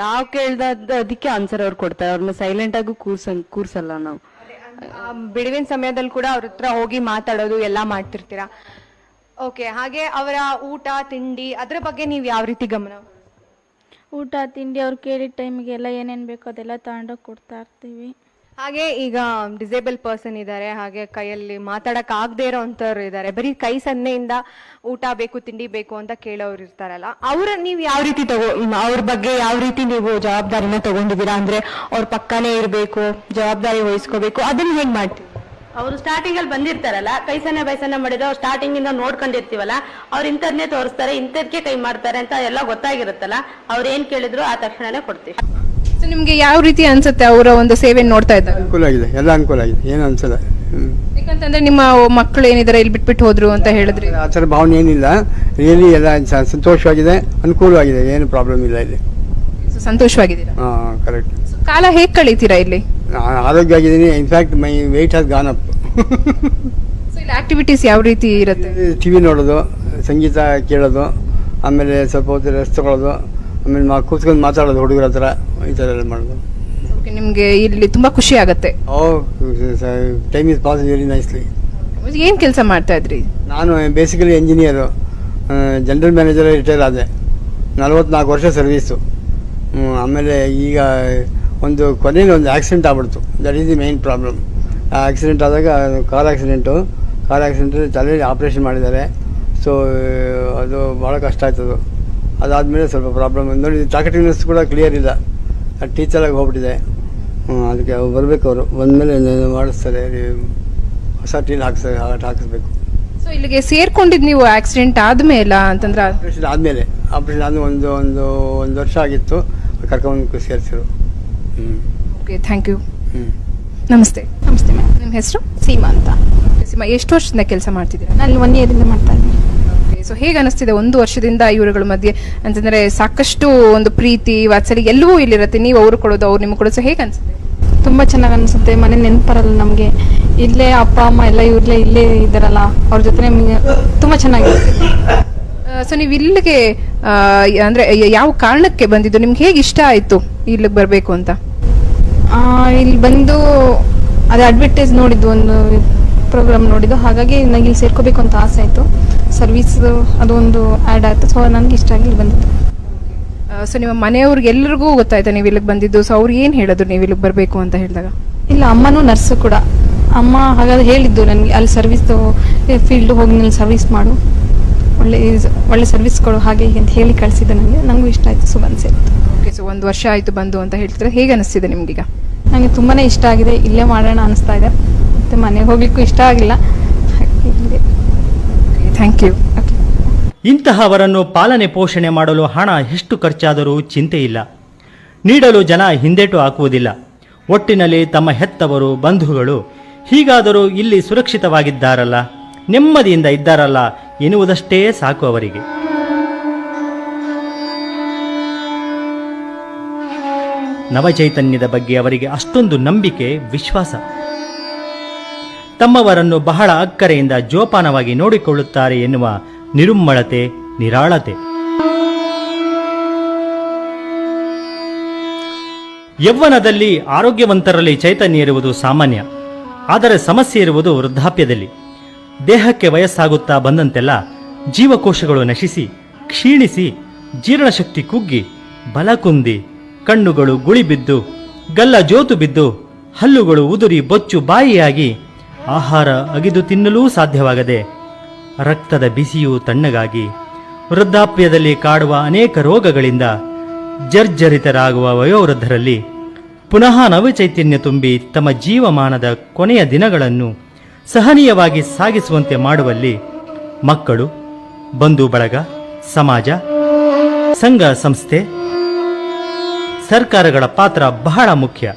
ನಾವು ಕೇಳ್ದ ಅದಕ್ಕೆ ಆನ್ಸರ್ ಅವ್ರು ಕೊಡ್ತಾರೆ. ಅವ್ರನ್ನ ಸೈಲೆಂಟ್ ಆಗಿ ಕೂರ್ಸಲ್ಲ ನಾವು. ಬಿಡುವಿನ ಸಮಯದಲ್ಲಿ ಕೂಡ ಅವ್ರ ಹತ್ರ ಹೋಗಿ ಮಾತಾಡೋದು ಎಲ್ಲ ಮಾಡ್ತಿರ್ತೀರಾ? ಓಕೆ, ಹಾಗೆ ಅವರ ಊಟ ತಿಂಡಿ ಅದ್ರ ಬಗ್ಗೆ ನೀವು ಯಾವ ರೀತಿ ಗಮನ? ಊಟ ತಿಂಡಿ ಅವ್ರು ಕೇಳಿದ ಟೈಮಿಗೆಲ್ಲ ಏನೇನು ಬೇಕೋ ಅದೆಲ್ಲ ತಗೊಂಡೋಗಿ ಕೊಡ್ತಾ ಇರ್ತೀವಿ. ಹಾಗೆ ಈಗ ಡಿಸೇಬಲ್ ಪರ್ಸನ್ ಇದ್ದಾರೆ, ಹಾಗೆ ಕೈಯಲ್ಲಿ ಮಾತಾಡಕ್ ಆಗದೆ ಇರೋಂಥವ್ರು ಇದ್ದಾರೆ, ಬರೀ ಕೈ ಸನ್ನೆಯಿಂದ ಊಟ ಬೇಕು ತಿಂಡಿ ಬೇಕು ಅಂತ ಕೇಳೋರು ಇರ್ತಾರಲ್ಲ, ನೀವು ಯಾವ ರೀತಿ ಅವ್ರ ಬಗ್ಗೆ ಯಾವ ರೀತಿ ನೀವು ಜವಾಬ್ದಾರಿನ ತಗೊಂಡಿದ್ದೀರಾ? ಅಂದ್ರೆ ಅವ್ರ ಪಕ್ಕನೇ ಇರ್ಬೇಕು, ಜವಾಬ್ದಾರಿ ವಹಿಸ್ಕೋಬೇಕು, ಅದನ್ನ ಹೇಗ್ ಮಾಡ್ತೀವಿ? ಅವರು ಸ್ಟಾರ್ಟಿಂಗ್ ಅಲ್ಲಿ ಬಂದಿರ್ತಾರಲ್ಲ, ಕೈ ಸನ್ನೆ ಬೈಸನ್ನೆ ಮಾಡಿದ್ರು ಅವ್ರು ಸ್ಟಾರ್ಟಿಂಗ್ ಇಂದ ನೋಡ್ಕೊಂಡಿರ್ತೀವಲ್ಲ, ಅವ್ರು ಇಂಥದ್ನೇ ತೋರಿಸ್ತಾರೆ, ಇಂಥದ್ಕೆ ಕೈ ಮಾಡ್ತಾರೆ ಅಂತ ಎಲ್ಲ ಗೊತ್ತಾಗಿರುತ್ತಲ್ಲ, ಅವ್ರು ಏನ್ ಕೇಳಿದ್ರು ಆ ತಕ್ಷಣನೇ ಕೊಡ್ತೀವಿ. ನಿಮ್ಗೆ ಯಾವ ರೀತಿ ಅನ್ಸುತ್ತೆ ಅವರ ಒಂದು ಸೇವೆ ನೋಡ್ತಾ ಇದ್ದಾರೆ? ಅನುಕೂಲ ಆಗಿದೆ, ಎಲ್ಲ ಅನುಕೂಲ ಆಗಿದೆ, ಏನು ಅನ್ಸಲ್ಲ. ಯಾಕಂತಂದ್ರೆ ನಿಮ್ಮ ಮಕ್ಕಳು ಏನಿದ್ದಾರೆ ಇಲ್ಲಿ ಬಿಟ್ಬಿಟ್ಟು ಹೋದ್ರು ಅಂತ ಹೇಳಿದ್ರಿ, ಆ ಥರ ಭಾವನೆ ಏನಿಲ್ಲ. ರಿಯಲಿ ಎಲ್ಲ ಸಂತೋಷವಾಗಿದೆ, ಅನುಕೂಲವಾಗಿದೆ, ಏನು ಪ್ರಾಬ್ಲಮ್ ಇಲ್ಲ ಇಲ್ಲಿ. ಸಂತೋಷವಾಗಿದ್ದೀರಾ? ಹಾಂ, ಕರೆಕ್ಟ್. ಕಾಲ ಹೇಗ್ ಕಳೀತೀರಾ ಇಲ್ಲಿ? ಆರೋಗ್ಯ ಆಗಿದ್ದೀನಿ. In fact my weight has gone up. ಇಲ್ಲಿ ಆಕ್ಟಿವಿಟೀಸ್ ಯಾವ ರೀತಿ ಇರುತ್ತೆ? ಟಿವಿ ನೋಡೋದು, ಸಂಗೀತ ಕೇಳೋದು, ಆಮೇಲೆ ಸ್ವಲ್ಪ ಹೊತ್ತು ರೆಸ್ಟ್ ತಗೊಳ್ಳೋದು, ಆಮೇಲೆ ಕೂತ್ಕೊಂಡು ಮಾತಾಡೋದು ಹುಡುಗರ ಹತ್ರ, ಈ ಥರ ಎಲ್ಲ ಮಾಡೋದು. ನಿಮ್ಗೆ ಇಲ್ಲಿ ತುಂಬಾ ಖುಷಿ ಆಗತ್ತೆ? Time is pass very nicely. ಏನ್ ಕೆಲಸ ಮಾಡ್ತಾ ಇದ್ರಿ? ನಾನು basically engineer, general manager retire ಆದೆ. 44 ವರ್ಷ ಸರ್ವೀಸು. ಆಮೇಲೆ ಈಗ ಕೊನೆಯಲ್ಲಿ ಒಂದು ಆಕ್ಸಿಡೆಂಟ್ ಆಗ್ಬಿಡ್ತು. That is the main problem. ಆ ಆಕ್ಸಿಡೆಂಟ್ ಆದಾಗ ಕಾರ್ ಆಕ್ಸಿಡೆಂಟಲ್ಲಿ ತಲೆಯಲ್ಲಿ ಆಪ್ರೇಷನ್ ಮಾಡಿದ್ದಾರೆ. ಸೊ ಅದು ಭಾಳ ಕಷ್ಟ ಆಯ್ತದು. ಅದಾದಮೇಲೆ ಸ್ವಲ್ಪ ಪ್ರಾಬ್ಲಮ್ ನೋಡಿ, ಟಾಕೆಟಿವ್ನೆಸ್ ಕೂಡ ಕ್ಲಿಯರ್ ಇಲ್ಲ, ಟೀಚರಾಗಿ ಹೋಗ್ಬಿಟ್ಟಿದೆ. ಅದಕ್ಕೆ ಬರಬೇಕು, ಅವರು ಬಂದಮೇಲೆ ಮಾಡಿಸ್ತಾರೆ, ಹೊಸ ಟೀಲ್ ಹಾಕಿಸ್ಬೇಕು. ಸೊ ಇಲ್ಲಿಗೆ ಸೇರ್ಕೊಂಡಿದ್ದು ನೀವು ಆಕ್ಸಿಡೆಂಟ್ ಆದ್ಮೇಲೆ ಅಂತಂದ್ರೆ? ಆಪ್ರೇಷನ್ ಆದಮೇಲೆ ಒಂದು ವರ್ಷ ಆಗಿತ್ತು, ಕರ್ಕೊಂಡು ಸೇರಿಸಿರು. Okay, thank you. ನಮಸ್ತೆ. ನಮಸ್ತೆ ಮ್ಯಾಮ್. ನಿಮ್ಮ ಹೆಸರು? ಸೀಮಾ ಅಂತ. ಸೀಮಾ, ಎಷ್ಟು ವರ್ಷದಿಂದ ಕೆಲಸ ಮಾಡ್ತಿದ್ದೀರಾ? ನಾನು 1 ಇಯರಿಂದ ಮಾಡ್ತಾ ಇದ್ದೀನಿ. ಸೊ ಹೇಗೆ ಅನಿಸ್ತಿದೆ 1 ವರ್ಷದಿಂದ ಇವರುಗಳ ಮಧ್ಯೆ? ಅಂತಂದ್ರೆ ಸಾಕಷ್ಟು ಒಂದು ಪ್ರೀತಿ ವಾತ್ಸಲ್ಯ ಎಲ್ಲವೂ ಇಲ್ಲಿರುತ್ತೆ, ನೀವು ಅವ್ರು ಕೊಡೋದು ಅವ್ರು ನಿಮ್ಗೆ ಕೊಡೋದು. ಸೊ ಹೇಗೆ ಅನ್ಸುತ್ತೆ? ತುಂಬ ಚೆನ್ನಾಗಿ ಅನಿಸುತ್ತೆ. ಮನೆ ನೆನಪರಲ್ಲ ನಮಗೆ, ಇಲ್ಲೇ ಅಪ್ಪ ಅಮ್ಮ ಎಲ್ಲ ಇಲ್ಲೇ ಇದ್ದಾರಲ್ಲ, ಅವ್ರ ಜೊತೆ ನಮಗೆ ತುಂಬ ಚೆನ್ನಾಗಿರುತ್ತೆ. ಸೊ ನೀವು ಇಲ್ಲಿಗೆ ಅಂದ್ರೆ ಯಾವ ಕಾರಣಕ್ಕೆ ಬಂದಿದ್ದು? ನಿಮ್ಗೆ ಹೇಗೆ ಇಷ್ಟ ಆಯ್ತು ಇಲ್ಲಿಗೆ ಬರಬೇಕು ಅಂತ? ಇಲ್ಲಿ ಬಂದು ಅದು ಅಡ್ವರ್ಟೈಸ್ ನೋಡಿದ್ದು, ಒಂದು ಪ್ರೋಗ್ರಾಮ್ ನೋಡಿದ್ದು, ಹಾಗಾಗಿ ನನಗೆ ಇಲ್ಲಿ ಸೇರ್ಕೋಬೇಕು ಅಂತ ಆಸೆ ಆಯಿತು. ಸರ್ವಿಸ್ ಅದೊಂದು ಆ್ಯಡ್ ಆಯಿತು, ಸೊ ನನಗೆ ಇಷ್ಟ ಆಗಿ ಇಲ್ಲಿ ಬಂದಿದ್ದು. ಸೊ ನಿಮ್ಮ ಮನೆಯವ್ರಿಗೆ ಎಲ್ಲರಿಗೂ ಗೊತ್ತಾಯ್ತಾ ನೀವು ಇಲ್ಲಿಗೆ ಬಂದಿದ್ದು? ಸೊ ಅವ್ರು ಏನು ಹೇಳಿದ್ರು ನೀವು ಇಲ್ಲಿಗೆ ಬರಬೇಕು ಅಂತ ಹೇಳಿದಾಗ? ಇಲ್ಲ, ಅಮ್ಮನೂ ನರ್ಸು ಕೂಡ. ಅಮ್ಮ ಹಾಗಾದ್ರೆ ಹೇಳಿದ್ದು ನನಗೆ, ಅಲ್ಲಿ ಸರ್ವಿಸ್ದು ಫೀಲ್ಡ್ ಹೋಗಿ ನೀನು ಸರ್ವಿಸ್ ಮಾಡು, ಒಳ್ಳೆ ಸರ್ವಿಸ್ ಕೊಡು ಹಾಗೆ ಅಂತ ಹೇಳಿ ಕಳಿಸಿದ್ದು. ನನಗೂ ಇಷ್ಟ ಆಯಿತು, ಸೊ ಬಂದು ಸೇರಿತ್ತು. ಓಕೆ, ಸೊ 1 ವರ್ಷ ಆಯಿತು ಬಂದು ಅಂತ ಹೇಳ್ತಿದ್ರೆ, ಹೇಗೆ ಅನಿಸ್ತಿದೆ ನಿಮ್ಗೀಗ? ನನಗೆ ತುಂಬಾ ಇಷ್ಟ ಆಗಿದೆ, ಇಲ್ಲೇ ಮಾಡೋಣ ಅನಿಸ್ತಾ ಇದೆ. ಮತ್ತು ಮನೆಗೆ ಹೋಗ್ಲಿಕ್ಕೂ ಇಷ್ಟ ಆಗಿಲ್ಲ. Thank you. ಇಂತಹವರನ್ನು ಪಾಲನೆ ಪೋಷಣೆ ಮಾಡಲು ಹಣ ಎಷ್ಟು ಖರ್ಚಾದರೂ ಚಿಂತೆ ಇಲ್ಲ, ನೀಡಲು ಜನ ಹಿಂದೇಟು ಹಾಕುವುದಿಲ್ಲ. ಒಟ್ಟಿನಲ್ಲಿ ತಮ್ಮ ಹೆತ್ತವರು ಬಂಧುಗಳು ಹೀಗಾದರೂ ಇಲ್ಲಿ ಸುರಕ್ಷಿತವಾಗಿದ್ದಾರಲ್ಲ, ನೆಮ್ಮದಿಯಿಂದ ಇದ್ದಾರಲ್ಲ ಎನ್ನುವುದಷ್ಟೇ ಸಾಕು ಅವರಿಗೆ. ನವಚೈತನ್ಯದ ಬಗ್ಗೆ ಅವರಿಗೆ ಅಷ್ಟೊಂದು ನಂಬಿಕೆ, ವಿಶ್ವಾಸ. ತಮ್ಮವರನ್ನು ಬಹಳ ಅಕ್ಕರೆಯಿಂದ ಜೋಪಾನವಾಗಿ ನೋಡಿಕೊಳ್ಳುತ್ತಾರೆ ಎನ್ನುವ ನಿರುಮ್ಮಳತೆ, ನಿರಾಳತೆ. ಯೌವನದಲ್ಲಿ ಆರೋಗ್ಯವಂತರಲ್ಲಿ ಚೈತನ್ಯ ಇರುವುದು ಸಾಮಾನ್ಯ. ಆದರೆ ಸಮಸ್ಯೆ ಇರುವುದು ವೃದ್ಧಾಪ್ಯದಲ್ಲಿ. ದೇಹಕ್ಕೆ ವಯಸ್ಸಾಗುತ್ತಾ ಬಂದಂತೆಲ್ಲ ಜೀವಕೋಶಗಳು ನಶಿಸಿ, ಕ್ಷೀಣಿಸಿ, ಜೀರ್ಣಶಕ್ತಿ ಕುಗ್ಗಿ, ಬಲ ಕುಂದಿ, ಕಣ್ಣುಗಳು ಗುಳಿಬಿದ್ದು, ಗಲ್ಲ ಜೋತು ಬಿದ್ದು, ಹಲ್ಲುಗಳು ಉದುರಿ ಬೊಚ್ಚು ಬಾಯಿಯಾಗಿ, ಆಹಾರ ಅಗಿದು ತಿನ್ನಲೂ ಸಾಧ್ಯವಾಗದೆ, ರಕ್ತದ ಬಿಸಿಯೂ ತಣ್ಣಗಾಗಿ, ವೃದ್ಧಾಪ್ಯದಲ್ಲಿ ಕಾಡುವ ಅನೇಕ ರೋಗಗಳಿಂದ ಜರ್ಜರಿತರಾಗುವ ವಯೋವೃದ್ಧರಲ್ಲಿ ಪುನಃ ನವಚೈತನ್ಯ ತುಂಬಿ ತಮ್ಮ ಜೀವಮಾನದ ಕೊನೆಯ ದಿನಗಳನ್ನು ಸಹನೀಯವಾಗಿ ಸಾಗಿಸುವಂತೆ ಮಾಡುವಲ್ಲಿ ಮಕ್ಕಳು, ಬಂಧು ಬಳಗ, ಸಮಾಜ, ಸಂಘ ಸಂಸ್ಥೆ, ಸರ್ಕಾರಗಳ ಪಾತ್ರ ಬಹಳ ಮುಖ್ಯ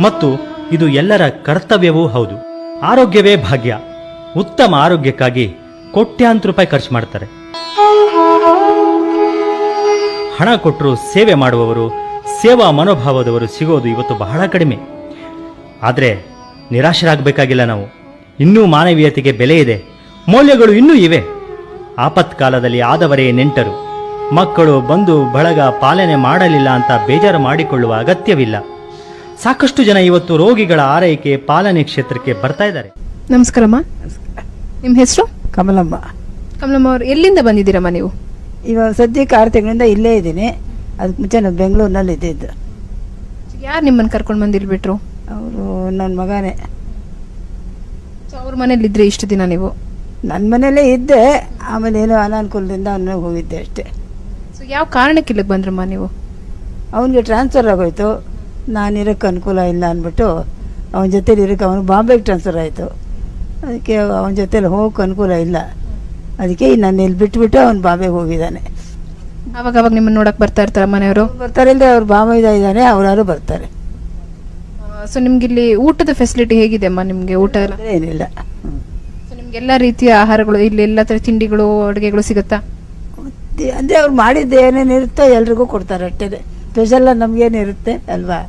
ಮತ್ತು ಇದು ಎಲ್ಲರ ಕರ್ತವ್ಯವೂ ಹೌದು. ಆರೋಗ್ಯವೇ ಭಾಗ್ಯ. ಉತ್ತಮ ಆರೋಗ್ಯಕ್ಕಾಗಿ ಕೋಟ್ಯಾಂತರ ರೂಪಾಯಿ ಖರ್ಚು ಮಾಡ್ತಾರೆ. ಹಣ ಕೊಟ್ಟರು ಸೇವೆ ಮಾಡುವವರು, ಸೇವಾ ಮನೋಭಾವದವರು ಸಿಗೋದು ಇವತ್ತು ಬಹಳ ಕಡಿಮೆ. ಆದರೆ ನಿರಾಶರಾಗಬೇಕಾಗಿಲ್ಲ ನಾವು. ಇನ್ನೂ ಮಾನವೀಯತೆಗೆ ಬೆಲೆ ಇದೆ, ಮೌಲ್ಯಗಳು ಇನ್ನೂ ಇವೆ. ಆಪತ್ಕಾಲದಲ್ಲಿ ಆದವರೇ ನೆಂಟರು. ಮಕ್ಕಳು ಬಂಧು ಬಳಗ ಪಾಲನೆ ಮಾಡಲಿಲ್ಲ ಅಂತ ಬೇಜಾರು ಮಾಡಿಕೊಳ್ಳುವ ಅಗತ್ಯವಿಲ್ಲ. ಸಾಕಷ್ಟು ಜನ ಇವತ್ತು ರೋಗಿಗಳ ಆರೈಕೆ ಪಾಲನೆ ಕ್ಷೇತ್ರಕ್ಕೆ ಬರ್ತಾ ಇದ್ದಾರೆ. ನಮಸ್ಕಾರಮ್ಮ. ನಿಮ್ಮ ಹೆಸರು? ಕಮಲಮ್ಮ. ಕಮಲಮ್ಮ ಅವ್ರು ಎಲ್ಲಿಂದ ಬಂದಿದ್ದೀರಮ್ಮ ನೀವು? ಇವಾಗ ಸದ್ಯಕ್ಕೆ 6 ತಿಂಗಳಿಂದ ಇಲ್ಲೇ ಇದ್ದೀನಿ. ಅದಕ್ಕೆ ಮುಂಚೆ ನಾನು ಬೆಂಗಳೂರಿನಲ್ಲಿ ಇದ್ದಿದ್ದು. ಯಾರು ನಿಮ್ಮನ್ನು ಕರ್ಕೊಂಡು ಬಂದು ಬಿಟ್ರು? ಅವರು ನನ್ನ ಮಗನೇ. ಸೊ ಅವ್ರ ಮನೇಲಿ ಇದ್ರೆ ಇಷ್ಟು ದಿನ ನೀವು? ನನ್ನ ಮನೇಲೇ ಇದ್ದೆ, ಆಮೇಲೆ ಏನೋ ಅನಾನುಕೂಲದಿಂದ ಅವನಿಗೆ ಹೋಗಿದ್ದೆ ಅಷ್ಟೇ. ಸೊ ಯಾವ ಕಾರಣಕ್ಕೆ ಇಲ್ಲಿಗೆ ಬಂದ್ರಮ್ಮ ನೀವು? ಅವನಿಗೆ ಟ್ರಾನ್ಸ್ಫರ್ ಆಗೋಯ್ತು. ನಾನು ಇರೋಕ್ಕೆ ಅನುಕೂಲ ಇಲ್ಲ ಅಂದ್ಬಿಟ್ಟು ಅವನ ಜೊತೇಲಿ ಇರೋಕ್ಕೆ, ಅವನು ಬಾಂಬೆಗೆ ಟ್ರಾನ್ಸ್ಫರ್ ಆಯಿತು. ಅದಕ್ಕೆ ಅವನ ಜೊತೇಲಿ ಹೋಗೋಕ್ಕೆ ಅನುಕೂಲ ಇಲ್ಲ. ಅದಕ್ಕೆ ನಾನು ಇಲ್ಲಿ ಬಿಟ್ಬಿಟ್ಟು ಅವ್ನು ಬಾಂಬೆಗೆ ಹೋಗಿದ್ದಾನೆ. ಅವಾಗ ಅವಾಗ ನಿಮ್ಮನ್ನು ನೋಡಕ್ಕೆ ಬರ್ತಾ ಇರ್ತಾರೆ ಮನೆಯವರು? ಬರ್ತಾರೆ, ಇಲ್ಲದೆ ಅವ್ರು ಬಾಂಬೆ ಇದ್ದಾನೆ, ಅವರಾರು ಬರ್ತಾರೆ. ಸೊ ನಿಮ್ಗೆ ಇಲ್ಲಿ ಊಟದ ಫೆಸಿಲಿಟಿ ಹೇಗಿದೆ ಅಮ್ಮ? ನಿಮಗೆ ಊಟ ಎಲ್ಲ ಏನಿಲ್ಲ. ಸೊ ನಿಮ್ಗೆ ಎಲ್ಲ ರೀತಿಯ ಆಹಾರಗಳು ಇಲ್ಲಿ ಎಲ್ಲ ಥರ ತಿಂಡಿಗಳು ಅಡುಗೆಗಳು ಸಿಗುತ್ತಾ? ಅಂದರೆ ಅವ್ರು ಮಾಡಿದ್ದು ಏನೇನಿರುತ್ತೋ ಎಲ್ರಿಗೂ ಕೊಡ್ತಾರೆ ಅಷ್ಟೇ. ಸ್ಪೆಷಲ್ಲ ನಮಗೇನಿರುತ್ತೆ ಅಲ್ವಾ,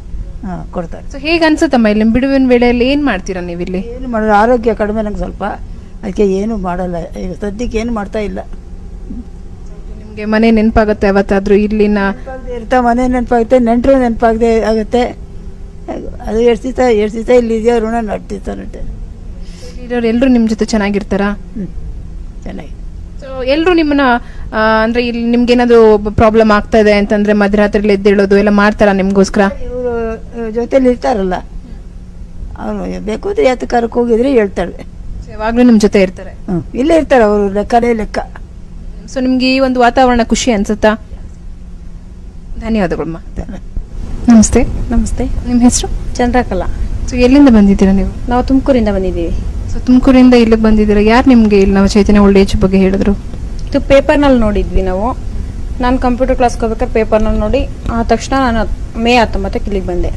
ಹಾಂ ಕೊಡ್ತಾರೆ. ಸೊ ಹೇಗೆ ಅನ್ಸುತ್ತಮ್ಮ ಇಲ್ಲಿ ಬಿಡುವಿನ ವೇಳೆಯಲ್ಲಿ ಏನು ಮಾಡ್ತೀರಾ ನೀವು ಇಲ್ಲಿ? ಏನು ಮಾಡೋದು, ಆರೋಗ್ಯ ಕಡಿಮೆ ನಂಗೆ ಸ್ವಲ್ಪ, ಅದಕ್ಕೆ ಏನು ಮಾಡಲ್ಲ ಈಗ ಸದ್ಯಕ್ಕೆ, ಏನು ಮಾಡ್ತಾ ಇಲ್ಲ. ನಿಮಗೆ ಮನೆ ನೆನಪಾಗುತ್ತೆ ಯಾವತ್ತಾದ್ರೂ? ಇಲ್ಲಿನ ಇರ್ತಾ ಮನೆ ನೆನಪಾಗುತ್ತೆ, ನೆಂಟರು ನೆನಪಾಗದೆ ಆಗುತ್ತೆ. ಅದು ಎಷ್ಟು ದಿವಸ ಇಲ್ಲಿದೆಯೋ ಋಣ ನಟ್ಟಿರ್ತಾ ನಟ್ಟೆ. ಇಲ್ಲಿರೋರು ಎಲ್ಲರೂ ನಿಮ್ಮ ಜೊತೆ ಚೆನ್ನಾಗಿರ್ತಾರಾ? ಚೆನ್ನಾಗಿ. ಸೊ ಎಲ್ಲರೂ ನಿಮ್ಮನ್ನ ಅಂದ್ರೆ ಇಲ್ಲಿ ನಿಮ್ಗೆ ಏನಾದ್ರು ಪ್ರಾಬ್ಲಮ್ ಆಗ್ತಾ ಇದೆ ಅಂತಂದ್ರೆ ಮಧ್ಯರಾತ್ರಿಲಿ ಎದ್ದೇಳೋದು ಎಲ್ಲ ಮಾಡ್ತಾರಾ ನಿಮ್ಗೋಸ್ಕರ? ಇವರು ಜೊತೆಲಿ ಇರ್ತಾರಲ್ಲ, ಅವರು ಬೇಕು ಅಂದ್ರೆ ಯಾತಕರಕ್ಕೆ ಹೋಗಿದ್ರೆ ಹೇಳ್ತಾಳೆ. ಯಾವಾಗ್ಲೂ ನಿಮ್ ಜೊತೆ ಇರ್ತಾರೆ? ಇಲ್ಲೇ ಇರ್ತಾರೆ ಅವರು, ಲೆಕ್ಕನೇ ಲೆಕ್ಕ. ಸೊ ನಿಮ್ಗೆ ಈ ಒಂದು ವಾತಾವರಣ ಖುಷಿ ಅನ್ಸುತ್ತಾ? ಧನ್ಯವಾದಗಳಮ್ಮ. ನಮಸ್ತೆ. ನಮಸ್ತೆ. ನಿಮ್ಮ ಹೆಸರು? ಚಂದ್ರಕಲಾ. ಸೊ ಎಲ್ಲಿಂದ ಬಂದಿದ್ದೀರಾ ನೀವು? ನಾವು ತುಮಕೂರಿಂದ ಬಂದಿದ್ದೀವಿ. ಸೊ ತುಮಕೂರಿಂದ ಇಲ್ಲಿಗೆ ಬಂದಿದ್ದೀರಾ. ಯಾರು ನಿಮ್ಗೆ ಇಲ್ಲಿ ನಾವು ಚೈತನ್ಯ ಓಲ್ಡ್ ಏಜ್ ಬಗ್ಗೆ ಹೇಳಿದ್ರು? ಇದು ಪೇಪರ್ನಲ್ಲಿ ನೋಡಿದ್ವಿ ನಾವು. ನಾನು ಕಂಪ್ಯೂಟರ್ ಕ್ಲಾಸ್ಗೆ ಹೋಗ್ಬೇಕಾದ್ರೆ ಪೇಪರ್ನಲ್ಲಿ ನೋಡಿ ಆ ತಕ್ಷಣ ನಾನು ಮೇ 19ಕ್ಕೆ ಇಲ್ಲಿಗೆ ಬಂದೆ.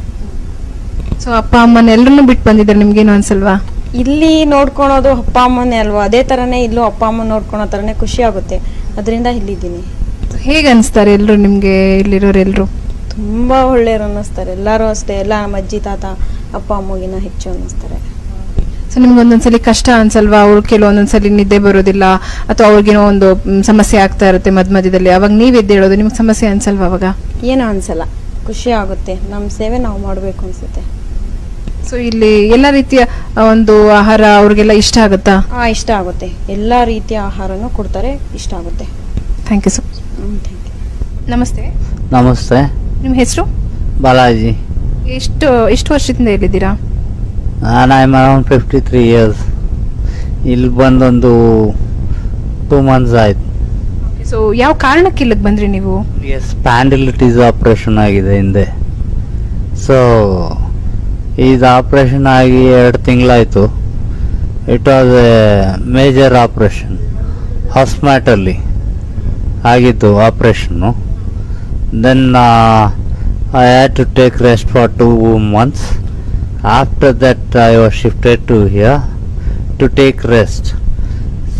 ಸೊ ಅಪ್ಪ ಅಮ್ಮನ ಎಲ್ಲರನ್ನೂ ಬಿಟ್ಟು ಬಂದಿದ್ದಾರೆ, ನಿಮ್ಗೇನು ಅನ್ಸಲ್ವಾ? ಇಲ್ಲಿ ನೋಡ್ಕೊಳೋದು ಅಪ್ಪ ಅಮ್ಮನೇ ಅಲ್ವಾ, ಅದೇ ಥರನೇ ಇಲ್ಲೂ ಅಪ್ಪ ಅಮ್ಮ ನೋಡ್ಕೊಳೋ ಥರನೇ ಖುಷಿ ಆಗುತ್ತೆ. ಅದರಿಂದ ಇಲ್ಲಿದ್ದೀನಿ. ಹೇಗೆ ಅನಿಸ್ತಾರೆ ಎಲ್ಲರೂ ನಿಮಗೆ ಇಲ್ಲಿರೋರು? ಎಲ್ಲರೂ ತುಂಬ ಒಳ್ಳೆಯವರು ಅನ್ನಿಸ್ತಾರೆ. ಎಲ್ಲರೂ ಅಷ್ಟೇ, ಎಲ್ಲ ನಮ್ಮ ಅಜ್ಜಿ ತಾತ ಅಪ್ಪ ಅಮ್ಮಗಿನ ಹೆಚ್ಚು ಅನ್ನಿಸ್ತಾರೆ. ಸೊ ನಿಮ್ಗೆ ಒಂದೊಂದ್ಸಲಿ ಕಷ್ಟ ಅನ್ಸಲ್ವಾ? ಅವ್ರು ಕೆಲವೊಂದೊಂದ್ಸಲಿ ನಿದ್ದೆ ಬರೋದಿಲ್ಲ ಅಥವಾ ಅವ್ರಿಗೇನೋ ಒಂದು ಸಮಸ್ಯೆ ಆಗ್ತಾ ಇರುತ್ತೆ ಮಧ್ಯದಲ್ಲಿ, ಅವಾಗ ನೀವು ಎದ್ದೇಳೋದು, ನಿಮ್ಗೆ ಸಮಸ್ಯೆ ಅನ್ಸಲ್ವಾ ಅವಾಗ? ಏನೂ ಅನ್ಸಲ್ಲ, ಖುಷಿ ಆಗುತ್ತೆ. ನಮ್ಮ ಸೇವೆ ನಾವು ಮಾಡಬೇಕು ಅನ್ಸುತ್ತೆ. ಸೊ ಇಲ್ಲಿ ಎಲ್ಲ ರೀತಿಯ ಒಂದು ಆಹಾರ ಅವ್ರಿಗೆಲ್ಲ ಇಷ್ಟ ಆಗುತ್ತಾ? ಇಷ್ಟ ಆಗುತ್ತೆ. ಎಲ್ಲ ರೀತಿಯ ಆಹಾರನೂ ಕೊಡ್ತಾರೆ, ಇಷ್ಟ ಆಗುತ್ತೆ. Thank you sir. Thank you. ನಮಸ್ತೆ. ನಮಸ್ತೆ. ನಿಮ್ಮ ಹೆಸರು? ಬಾಲಾಜಿ. ಎಷ್ಟು ವರ್ಷದಿಂದ ಇಲ್ಲಿದ್ದೀರಾ? ನಾನು ಐ ಆಮ್ ಅರೌಂಡ್ 53 years. ಇಲ್ಲಿ ಬಂದೊಂದು 2 months ಆಯ್ತು. ಸೊ ಯಾವ ಕಾರಣಕ್ಕೆ ಇಲ್ಲಿಗೆ ಬಂದ್ರಿ ನೀವು? ಸ್ಪ್ಯಾಂಡಿಲಿಟೀಸ್ ಆಪರೇಷನ್ ಆಗಿದೆ ಹಿಂದೆ. ಸೊ ಇದು ಆಪರೇಷನ್ ಆಗಿ 2 ತಿಂಗಳಾಯಿತು. It was a major operation. ಹಾಸ್ಪಿಟಲ್ಲಿ ಆಗಿದ್ದು ಆಪರೇಷನ್ನು. Then I had to take rest for 2 months. After that I was shifted to here to take rest.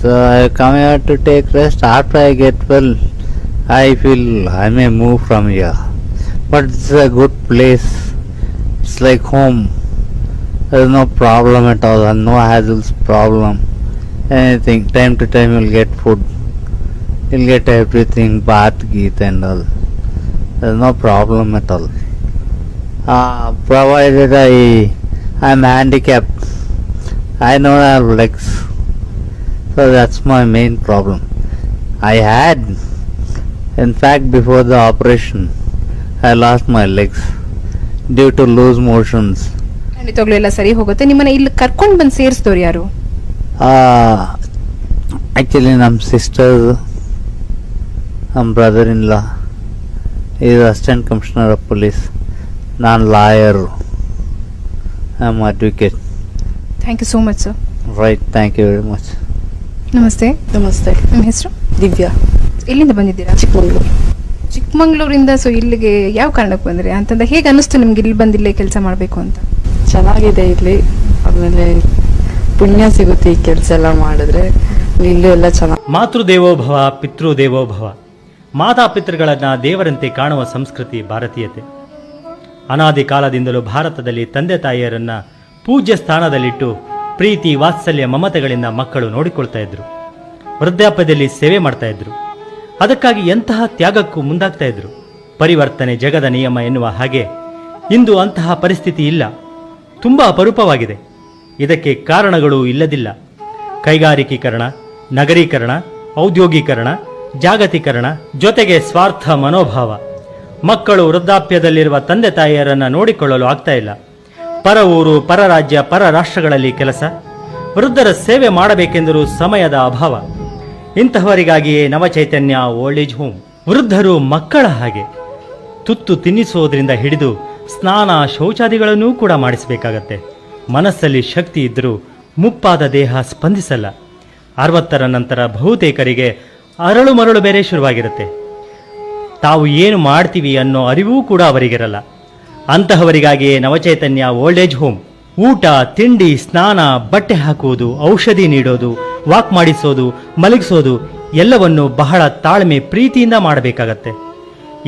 So I come here to take rest. After I get well, I feel I may move from here. But it's a good place. It's like home. There's no problem at all, and no hassles problem. Anything, time to time you'll get food. You'll get everything, bath, geet and all. There's no problem at all. Provided I'm handicapped. I don't have legs. So that's my main problem. I had, in fact, before the operation, I lost my legs due to loose motions. ಖಂಡಿತವಾಗ್ಲೂ ಎಲ್ಲ ಸರಿ ಹೋಗುತ್ತೆ. ನಿಮ್ಮನ್ನ ಇಲ್ಲಿ ಕರ್ಕೊಂಡು ಬಂದು ಸೇರಿಸಿದವ್ರು ಯಾರು? Actually, ನಮ್ಮ ಸಿಸ್ಟರ್, ನಮ್ಮ brother in law, is assistant commissioner of police. ನಾನು lawyer, I am advocate. Thank you so much sir. Right, thank you very much. ನಮಸ್ತೆ. ನಮಸ್ತೆ. ನಿಮ್ಮ ಹೆಸರು? ದಿವ್ಯಾ. ಎಲ್ಲಿಂದ ಬಂದಿದ್ದೀರಾ? ಚಿಕ್ಕಮಗಳೂರು. ಚಿಕ್ಕಮಂಗ್ಳೂರಿಂದ. ಸೊ ಇಲ್ಲಿಗೆ ಯಾವ ಕಾರಣಕ್ಕೆ ಬಂದ್ರಿ ಅಂತಂದ್ರೆ ಹೇಗೆ ಅನಿಸ್ತು ನಿಮ್ಗೆ ಇಲ್ಲಿ ಬಂದು ಇಲ್ಲೇ ಕೆಲಸ ಮಾಡಬೇಕು ಅಂತ? ಚೆನ್ನಾಗಿದೆ ಇಲ್ಲಿ, ಆಮೇಲೆ ಪುಣ್ಯ ಸಿಗುತ್ತೆ ಈ ಕೆಲಸ ಎಲ್ಲ ಮಾಡಿದ್ರೆ. ಇಲ್ಲೂ ಎಲ್ಲ ಚೆನ್ನಾಗಿ. ಮಾತೃದೇವೋಭವ ಪಿತೃದೇವೋಭವ. ಮಾತಾಪಿತೃಗಳನ್ನು ದೇವರಂತೆ ಕಾಣುವ ಸಂಸ್ಕೃತಿ ಭಾರತೀಯತೆ. ಅನಾದಿ ಕಾಲದಿಂದಲೂ ಭಾರತದಲ್ಲಿ ತಂದೆ ತಾಯಿಯರನ್ನ ಪೂಜ್ಯ ಸ್ಥಾನದಲ್ಲಿಟ್ಟು ಪ್ರೀತಿ ವಾತ್ಸಲ್ಯ ಮಮತೆಗಳಿಂದ ಮಕ್ಕಳು ನೋಡಿಕೊಳ್ತಾ ಇದ್ರು. ವೃದ್ಧಾಪ್ಯದಲ್ಲಿ ಸೇವೆ ಮಾಡ್ತಾ ಇದ್ರು. ಅದಕ್ಕಾಗಿ ಎಂತಹ ತ್ಯಾಗಕ್ಕೂ ಮುಂದಾಗ್ತಾ ಇದ್ರು. ಪರಿವರ್ತನೆ ಜಗದ ನಿಯಮ ಎನ್ನುವ ಹಾಗೆ ಇಂದು ಅಂತಹ ಪರಿಸ್ಥಿತಿ ಇಲ್ಲ, ತುಂಬ ಅಪರೂಪವಾಗಿದೆ. ಇದಕ್ಕೆ ಕಾರಣಗಳು ಇಲ್ಲದಿಲ್ಲ. ಕೈಗಾರಿಕೀಕರಣ, ನಗರೀಕರಣ, ಔದ್ಯೋಗೀಕರಣ, ಜಾಗತೀಕರಣ, ಜೊತೆಗೆ ಸ್ವಾರ್ಥ ಮನೋಭಾವ. ಮಕ್ಕಳು ವೃದ್ಧಾಪ್ಯದಲ್ಲಿರುವ ತಂದೆ ತಾಯಿಯರನ್ನು ನೋಡಿಕೊಳ್ಳಲು ಆಗ್ತಾ ಇಲ್ಲ. ಪರ ಊರು, ಪರ ರಾಜ್ಯ, ಪರ ರಾಷ್ಟ್ರಗಳಲ್ಲಿ ಕೆಲಸ. ವೃದ್ಧರ ಸೇವೆ ಮಾಡಬೇಕೆಂದರೂ ಸಮಯದ ಅಭಾವ. ಇಂತಹವರಿಗಾಗಿಯೇ ನವಚೈತನ್ಯ ಓಲ್ಡ್ ಏಜ್ ಹೋಮ್. ವೃದ್ಧರು ಮಕ್ಕಳ ಹಾಗೆ. ತುತ್ತು ತಿನ್ನಿಸುವುದರಿಂದ ಹಿಡಿದು ಸ್ನಾನ ಶೌಚಾದಿಗಳನ್ನೂ ಕೂಡ ಮಾಡಿಸಬೇಕಾಗತ್ತೆ. ಮನಸ್ಸಲ್ಲಿ ಶಕ್ತಿ ಇದ್ದರೂ ಮುಪ್ಪಾದ ದೇಹ ಸ್ಪಂದಿಸಲ್ಲ. 60ರ ನಂತರ ಬಹುತೇಕರಿಗೆ ಅರಳು ಮರಳು ಬೇರೆ ಶುರುವಾಗಿರುತ್ತೆ. ತಾವು ಏನು ಮಾಡ್ತೀವಿ ಅನ್ನೋ ಅರಿವೂ ಕೂಡ ಅವರಿಗಿರಲ್ಲ. ಅಂತಹವರಿಗಾಗಿಯೇ ನವಚೈತನ್ಯ ಓಲ್ಡ್ ಏಜ್ ಹೋಮ್. ಊಟ, ತಿಂಡಿ, ಸ್ನಾನ, ಬಟ್ಟೆ ಹಾಕುವುದು, ಔಷಧಿ ನೀಡೋದು, ವಾಕ್ ಮಾಡಿಸೋದು, ಮಲಗಿಸೋದು ಎಲ್ಲವನ್ನು ಬಹಳ ತಾಳ್ಮೆ ಪ್ರೀತಿಯಿಂದ ಮಾಡಬೇಕಾಗತ್ತೆ.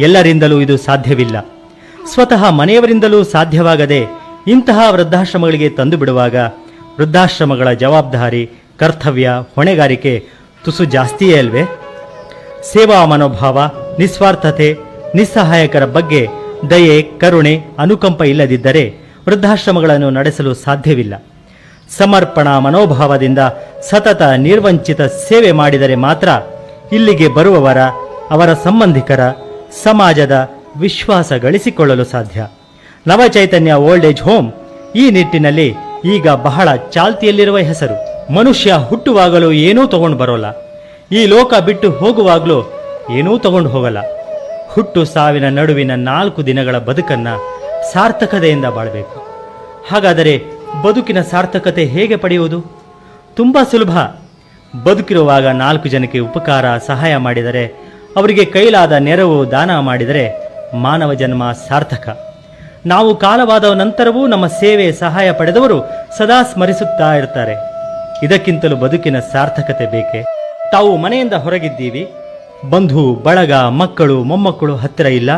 ಎಲ್ಲರಿಂದಲೂ ಇದು ಸಾಧ್ಯವಿಲ್ಲ. ಸ್ವತಃ ಮನೆಯವರಿಂದಲೂ ಸಾಧ್ಯವಾಗದೆ ಇಂತಹ ವೃದ್ಧಾಶ್ರಮಗಳಿಗೆ ತಂದು ಬಿಡುವಾಗ ವೃದ್ಧಾಶ್ರಮಗಳ ಜವಾಬ್ದಾರಿ, ಕರ್ತವ್ಯ, ಹೊಣೆಗಾರಿಕೆ ತುಸು ಜಾಸ್ತಿಯೇ ಅಲ್ವೇ? ಸೇವಾ ಮನೋಭಾವ, ನಿಸ್ವಾರ್ಥತೆ, ನಿಸ್ಸಹಾಯಕರ ಬಗ್ಗೆ ದಯೆ, ಕರುಣೆ, ಅನುಕಂಪ ಇಲ್ಲದಿದ್ದರೆ ವೃದ್ಧಾಶ್ರಮಗಳನ್ನು ನಡೆಸಲು ಸಾಧ್ಯವಿಲ್ಲ. ಸಮರ್ಪಣಾ ಮನೋಭಾವದಿಂದ ಸತತ ನಿರ್ವಂಚಿತ ಸೇವೆ ಮಾಡಿದರೆ ಮಾತ್ರ ಇಲ್ಲಿಗೆ ಬರುವವರ, ಅವರ ಸಂಬಂಧಿಕರ, ಸಮಾಜದ ವಿಶ್ವಾಸ ಗಳಿಸಿಕೊಳ್ಳಲು ಸಾಧ್ಯ. ನವಚೈತನ್ಯ ಓಲ್ಡ್ ಏಜ್ ಹೋಮ್ ಈ ನಿಟ್ಟಿನಲ್ಲಿ ಈಗ ಬಹಳ ಚಾಲ್ತಿಯಲ್ಲಿರುವ ಹೆಸರು. ಮನುಷ್ಯ ಹುಟ್ಟುವಾಗಲೂ ಏನೂ ತಗೊಂಡು ಬರೋಲ್ಲ. ಈ ಲೋಕ ಬಿಟ್ಟು ಹೋಗುವಾಗಲೂ ಏನೂ ತಗೊಂಡು ಹೋಗಲ್ಲ. ಹುಟ್ಟು ಸಾವಿನ ನಡುವಿನ 4 ದಿನಗಳ ಬದುಕನ್ನ ಸಾರ್ಥಕತೆಯಿಂದ ಬಾಳಬೇಕು. ಹಾಗಾದರೆ ಬದುಕಿನ ಸಾರ್ಥಕತೆ ಹೇಗೆ ಪಡೆಯುವುದು? ತುಂಬ ಸುಲಭ. ಬದುಕಿರುವಾಗ 4 ಜನಕ್ಕೆ ಉಪಕಾರ, ಸಹಾಯ ಮಾಡಿದರೆ, ಅವರಿಗೆ ಕೈಲಾದ ನೆರವು, ದಾನ ಮಾಡಿದರೆ ಮಾನವ ಜನ್ಮ ಸಾರ್ಥಕ. ನಾವು ಕಾಲವಾದ ನಂತರವೂ ನಮ್ಮ ಸೇವೆ, ಸಹಾಯ ಪಡೆದವರು ಸದಾ ಸ್ಮರಿಸುತ್ತಾ ಇರ್ತಾರೆ. ಇದಕ್ಕಿಂತಲೂ ಬದುಕಿನ ಸಾರ್ಥಕತೆ ಬೇಕೆ? ತಾವು ಮನೆಯಿಂದ ಹೊರಗಿದ್ದೀವಿ, ಬಂಧು ಬಳಗ, ಮಕ್ಕಳು ಮೊಮ್ಮಕ್ಕಳು ಹತ್ತಿರ ಇಲ್ಲ,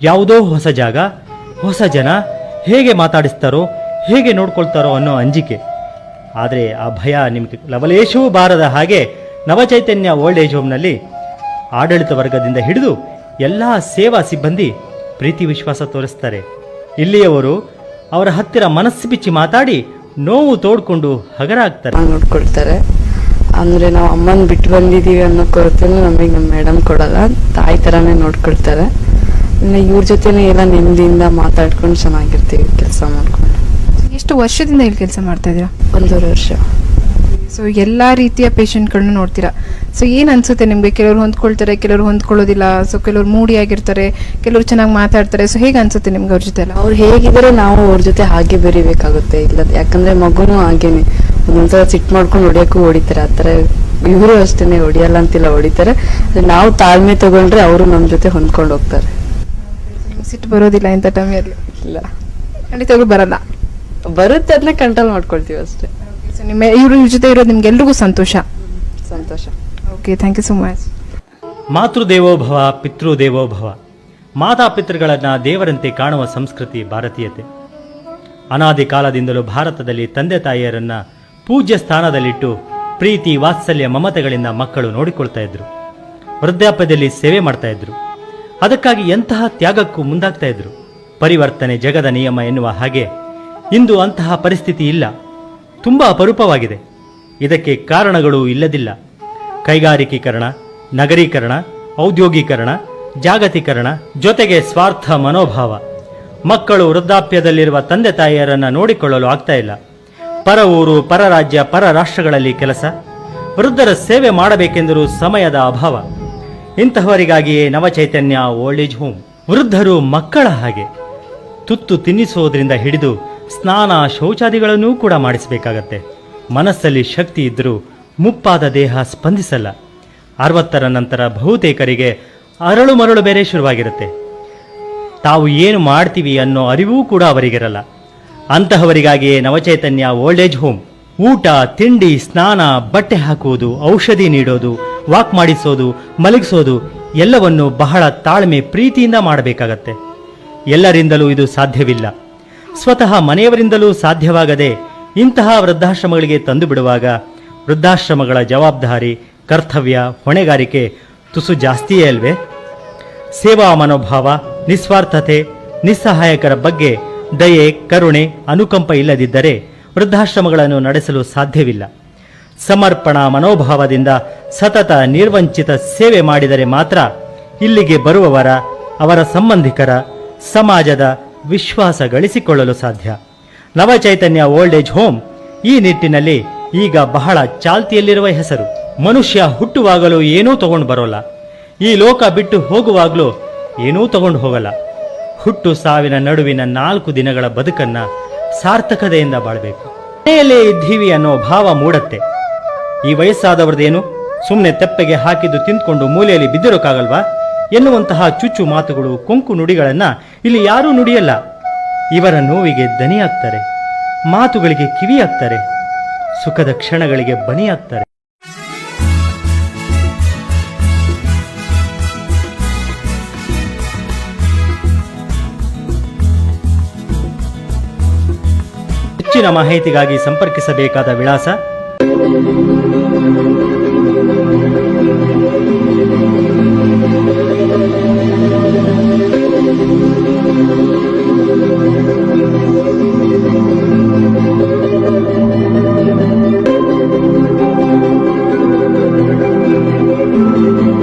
ಯಾವುದೋ ಹೊಸ ಜಾಗ, ಹೊಸ ಜನ, ಹೇಗೆ ಮಾತಾಡಿಸ್ತಾರೋ, ಹೇಗೆ ನೋಡ್ಕೊಳ್ತಾರೋ ಅನ್ನೋ ಅಂಜಿಕೆ. ಆದರೆ ಆ ಭಯ ನಿಮಗೆ ಲವಲೇಶವೂ ಬಾರದ ಹಾಗೆ ನವಚೈತನ್ಯ ಓಲ್ಡ್ ಏಜ್ ಹೋಮ್ನಲ್ಲಿ ಆಡಳಿತ ವರ್ಗದಿಂದ ಹಿಡಿದು ಎಲ್ಲ ಸೇವಾ ಸಿಬ್ಬಂದಿ ಪ್ರೀತಿ ವಿಶ್ವಾಸ ತೋರಿಸ್ತಾರೆ. ಇಲ್ಲಿಯವರು ಅವರ ಹತ್ತಿರ ಮನಸ್ಸು ಬಿಚ್ಚಿ ಮಾತಾಡಿ ನೋವು ತೋಡ್ಕೊಂಡು ಹಗರ ಆಗ್ತಾರೆ, ನೋಡ್ಕೊಳ್ತಾರೆ. ಅಂದ್ರೆ ನಾವು ಅಮ್ಮನ ಬಿಟ್ಟು ಬಂದಿದೀವಿ ಅನ್ನೋ ಕೊರತೆನೂ ನಮಗೆ ನಮ್ಮ ಮೇಡಮ್ ಕೊಡಲ್ಲ, ತಾಯಿ ತರಾನೇ ನೋಡ್ಕೊಳ್ತಾರೆ. ಇನ್ನು ಇವ್ರ ಜೊತೆನೇ ಎಲ್ಲ ನೆಮ್ಮದಿಯಿಂದ ಮಾತಾಡ್ಕೊಂಡು ಚೆನ್ನಾಗಿರ್ತೀವಿ ಕೆಲಸ ಮಾಡ್ಕೊಂಡು. ಎಷ್ಟು ವರ್ಷದಿಂದ ಇಲ್ಲಿ ಕೆಲಸ ಮಾಡ್ತಾ ಇದ್ದೀರಾ? 1.5 ವರ್ಷ. ಸೊ ಎಲ್ಲ ರೀತಿಯ ಪೇಷಂಟ್ಗಳನ್ನ ನೋಡ್ತೀರಾ. ಸೊ ಏನು ಅನ್ಸುತ್ತೆ ನಿಮಗೆ? ಕೆಲವರು ಹೊಂದ್ಕೊಳ್ತಾರೆ, ಕೆಲವರು ಹೊಂದ್ಕೊಳ್ಳೋದಿಲ್ಲ. ಸೊ ಕೆಲವರು ಮೂಡಿ ಆಗಿರ್ತಾರೆ, ಕೆಲವರು ಚೆನ್ನಾಗಿ ಮಾತಾಡ್ತಾರೆ. ಸೊ ಹೇಗೆ ಅನ್ಸುತ್ತೆ ನಿಮ್ಗೆ ಅವ್ರ ಜೊತೆ ಎಲ್ಲ? ಅವ್ರು ಹೇಗಿದ್ರೆ ನಾವು ಅವ್ರ ಜೊತೆ ಹಾಗೆ ಬೆರಿಬೇಕಾಗುತ್ತೆ. ಇಲ್ಲ ಯಾಕಂದ್ರೆ ಮಗುನೂ ಹಾಗೇನೆ ಒಂದೊಂದ್ಸಲ ಸಿಟ್ಟು ಮಾಡ್ಕೊಂಡು ಹೊಡಿಯೋಕ್ಕೂ ಹೊಡಿತಾರೆ. ಆ ಥರ ಇವರು ಅಷ್ಟೇನೆ, ಹೊಡಿಯಲ್ಲ ಅಂತಿಲ್ಲ, ಹೊಡಿತಾರೆ. ನಾವು ತಾಳ್ಮೆ ತಗೊಂಡ್ರೆ ಅವರು ನಮ್ಮ ಜೊತೆ ಹೊಂದ್ಕೊಂಡು ಹೋಗ್ತಾರೆ. ಸಿಟ್ಟು ಬರೋದಿಲ್ಲ ಇಂಥ ಟೈಮಲ್ಲಿ? ಇಲ್ಲ, ಖಂಡಿತವಾಗ್ಲೂ ಬರಲ್ಲ. ಬರುತ್ತೆ, ಅದನ್ನ ಕಂಟ್ರೋಲ್ ಮಾಡ್ಕೊಳ್ತೀವಿ ಅಷ್ಟೇ. ಸೊ ನಿಮ್ಮ ಇವ್ರ ಜೊತೆ ಇರೋದು ನಿಮ್ಗೆ ಎಲ್ರಿಗೂ ಸಂತೋಷ? ಸಂತೋಷ. Okay, thank you so much. ಮಾತೃದೇವೋಭವ ಪಿತೃದೇವೋಭವ. ಮಾತಾಪಿತೃಗಳನ್ನು ದೇವರಂತೆ ಕಾಣುವ ಸಂಸ್ಕೃತಿ ಭಾರತೀಯತೆ. ಅನಾದಿ ಕಾಲದಿಂದಲೂ ಭಾರತದಲ್ಲಿ ತಂದೆ ತಾಯಿಯರನ್ನು ಪೂಜ್ಯ ಸ್ಥಾನದಲ್ಲಿಟ್ಟು ಪ್ರೀತಿ ವಾತ್ಸಲ್ಯ ಮಮತೆಗಳಿಂದ ಮಕ್ಕಳು ನೋಡಿಕೊಳ್ತಾ ಇದ್ರು. ವೃದ್ಧಾಪ್ಯದಲ್ಲಿ ಸೇವೆ ಮಾಡ್ತಾ ಇದ್ರು. ಅದಕ್ಕಾಗಿ ಎಂತಹ ತ್ಯಾಗಕ್ಕೂ ಮುಂದಾಗ್ತಾ ಇದ್ರು. ಪರಿವರ್ತನೆ ಜಗದ ನಿಯಮ ಎನ್ನುವ ಹಾಗೆ ಇಂದು ಅಂತಹ ಪರಿಸ್ಥಿತಿ ಇಲ್ಲ, ತುಂಬ ಅಪರೂಪವಾಗಿದೆ. ಇದಕ್ಕೆ ಕಾರಣಗಳು ಇಲ್ಲದಿಲ್ಲ. ಕೈಗಾರಿಕೀಕರಣ, ನಗರೀಕರಣ, ಔದ್ಯೋಗೀಕರಣ, ಜಾಗತೀಕರಣ, ಜೊತೆಗೆ ಸ್ವಾರ್ಥ ಮನೋಭಾವ. ಮಕ್ಕಳು ವೃದ್ಧಾಪ್ಯದಲ್ಲಿರುವ ತಂದೆ ತಾಯಿಯರನ್ನು ನೋಡಿಕೊಳ್ಳಲು ಆಗ್ತಾ ಇಲ್ಲ. ಪರ ಊರು, ಪರ ರಾಜ್ಯ, ಪರ ರಾಷ್ಟ್ರಗಳಲ್ಲಿ ಕೆಲಸ, ವೃದ್ಧರ ಸೇವೆ ಮಾಡಬೇಕೆಂದರೂ ಸಮಯದ ಅಭಾವ. ಇಂತಹವರಿಗಾಗಿಯೇ ನವಚೈತನ್ಯ ಓಲ್ಡ್ ಏಜ್ ಹೋಮ್. ವೃದ್ಧರು ಮಕ್ಕಳ ಹಾಗೆ. ತುತ್ತು ತಿನ್ನಿಸೋದ್ರಿಂದ ಹಿಡಿದು ಸ್ನಾನ ಶೌಚಾದಿಗಳನ್ನೂ ಕೂಡ ಮಾಡಿಸಬೇಕಾಗತ್ತೆ. ಮನಸ್ಸಲ್ಲಿ ಶಕ್ತಿ ಇದ್ದರೂ ಮುಪ್ಪಾದ ದೇಹ ಸ್ಪಂದಿಸಲ್ಲ. 60ರ ನಂತರ ಬಹುತೇಕರಿಗೆ ಅರಳು ಮರಳು ಬೇರೆ ಶುರುವಾಗಿರುತ್ತೆ. ತಾವು ಏನು ಮಾಡ್ತೀವಿ ಅನ್ನೋ ಅರಿವೂ ಕೂಡ ಅವರಿಗಿರಲ್ಲ. ಅಂತಹವರಿಗಾಗಿಯೇ ನವಚೈತನ್ಯ ಓಲ್ಡ್ ಏಜ್ ಹೋಮ್. ಊಟ, ತಿಂಡಿ, ಸ್ನಾನ, ಬಟ್ಟೆ ಹಾಕುವುದು, ಔಷಧಿ ನೀಡೋದು, ವಾಕ್ ಮಾಡಿಸೋದು, ಮಲಗಿಸೋದು ಎಲ್ಲವನ್ನು ಬಹಳ ತಾಳ್ಮೆ ಪ್ರೀತಿಯಿಂದ ಮಾಡಬೇಕಾಗತ್ತೆ. ಎಲ್ಲರಿಂದಲೂ ಇದು ಸಾಧ್ಯವಿಲ್ಲ. ಸ್ವತಃ ಮನೆಯವರಿಂದಲೂ ಸಾಧ್ಯವಾಗದೆ ಇಂತಹ ವೃದ್ಧಾಶ್ರಮಗಳಿಗೆ ತಂದು ಬಿಡುವಾಗ ವೃದ್ಧಾಶ್ರಮಗಳ ಜವಾಬ್ದಾರಿ, ಕರ್ತವ್ಯ, ಹೊಣೆಗಾರಿಕೆ ತುಸು ಜಾಸ್ತಿಯೇ ಅಲ್ವೇ? ಸೇವಾ ಮನೋಭಾವ, ನಿಸ್ವಾರ್ಥತೆ, ನಿಸ್ಸಹಾಯಕರ ಬಗ್ಗೆ ದಯೆ, ಕರುಣೆ, ಅನುಕಂಪ ಇಲ್ಲದಿದ್ದರೆ ವೃದ್ಧಾಶ್ರಮಗಳನ್ನು ನಡೆಸಲು ಸಾಧ್ಯವಿಲ್ಲ. ಸಮರ್ಪಣಾ ಮನೋಭಾವದಿಂದ ಸತತ ನಿರ್ವಂಚಿತ ಸೇವೆ ಮಾಡಿದರೆ ಮಾತ್ರ ಇಲ್ಲಿಗೆ ಬರುವವರ, ಅವರ ಸಂಬಂಧಿಕರ, ಸಮಾಜದ ವಿಶ್ವಾಸ ಗಳಿಸಿಕೊಳ್ಳಲು ಸಾಧ್ಯ. ನವಚೈತನ್ಯ ಓಲ್ಡ್ ಏಜ್ ಹೋಮ್ ಈ ನಿಟ್ಟಿನಲ್ಲಿ ಈಗ ಬಹಳ ಚಾಲ್ತಿಯಲ್ಲಿರುವ ಹೆಸರು. ಮನುಷ್ಯ ಹುಟ್ಟುವಾಗಲೂ ಏನೂ ತಗೊಂಡು ಬರೋಲ್ಲ. ಈ ಲೋಕ ಬಿಟ್ಟು ಹೋಗುವಾಗಲೂ ಏನೂ ತಗೊಂಡು ಹೋಗಲ್ಲ. ಹುಟ್ಟು ಸಾವಿನ ನಡುವಿನ 4 ದಿನಗಳ ಬದುಕನ್ನ ಸಾರ್ಥಕತೆಯಿಂದ ಬಾಳಬೇಕು. ಮನೆಯಲ್ಲೇ ಇದ್ದೀವಿ ಅನ್ನೋ ಭಾವ ಮೂಡತ್ತೆ. ಈ ವಯಸ್ಸಾದವ್ರದ್ದೇನು, ಸುಮ್ಮನೆ ತೆಪ್ಪೆಗೆ ಹಾಕಿದ್ದು ತಿಂದ್ಕೊಂಡು ಮೂಲೆಯಲ್ಲಿ ಬಿದ್ದಿರೋಕ್ಕಾಗಲ್ವಾ ಎನ್ನುವಂತಹ ಚುಚ್ಚು ಮಾತುಗಳು, ಕೊಂಕು ನುಡಿಗಳನ್ನ ಇಲ್ಲಿ ಯಾರೂ ನುಡಿಯಲ್ಲ. ಇವರ ನೋವಿಗೆ ದನಿಯಾಗ್ತಾರೆ, ಮಾತುಗಳಿಗೆ ಕಿವಿಯಾಗ್ತಾರೆ, ಸುಖದ ಕ್ಷಣಗಳಿಗೆ ಬನಿಯಾಗ್ತಾರೆ. ಹೆಚ್ಚಿನ ಮಾಹಿತಿಗಾಗಿ ಸಂಪರ್ಕಿಸಬೇಕಾದ ವಿಳಾಸ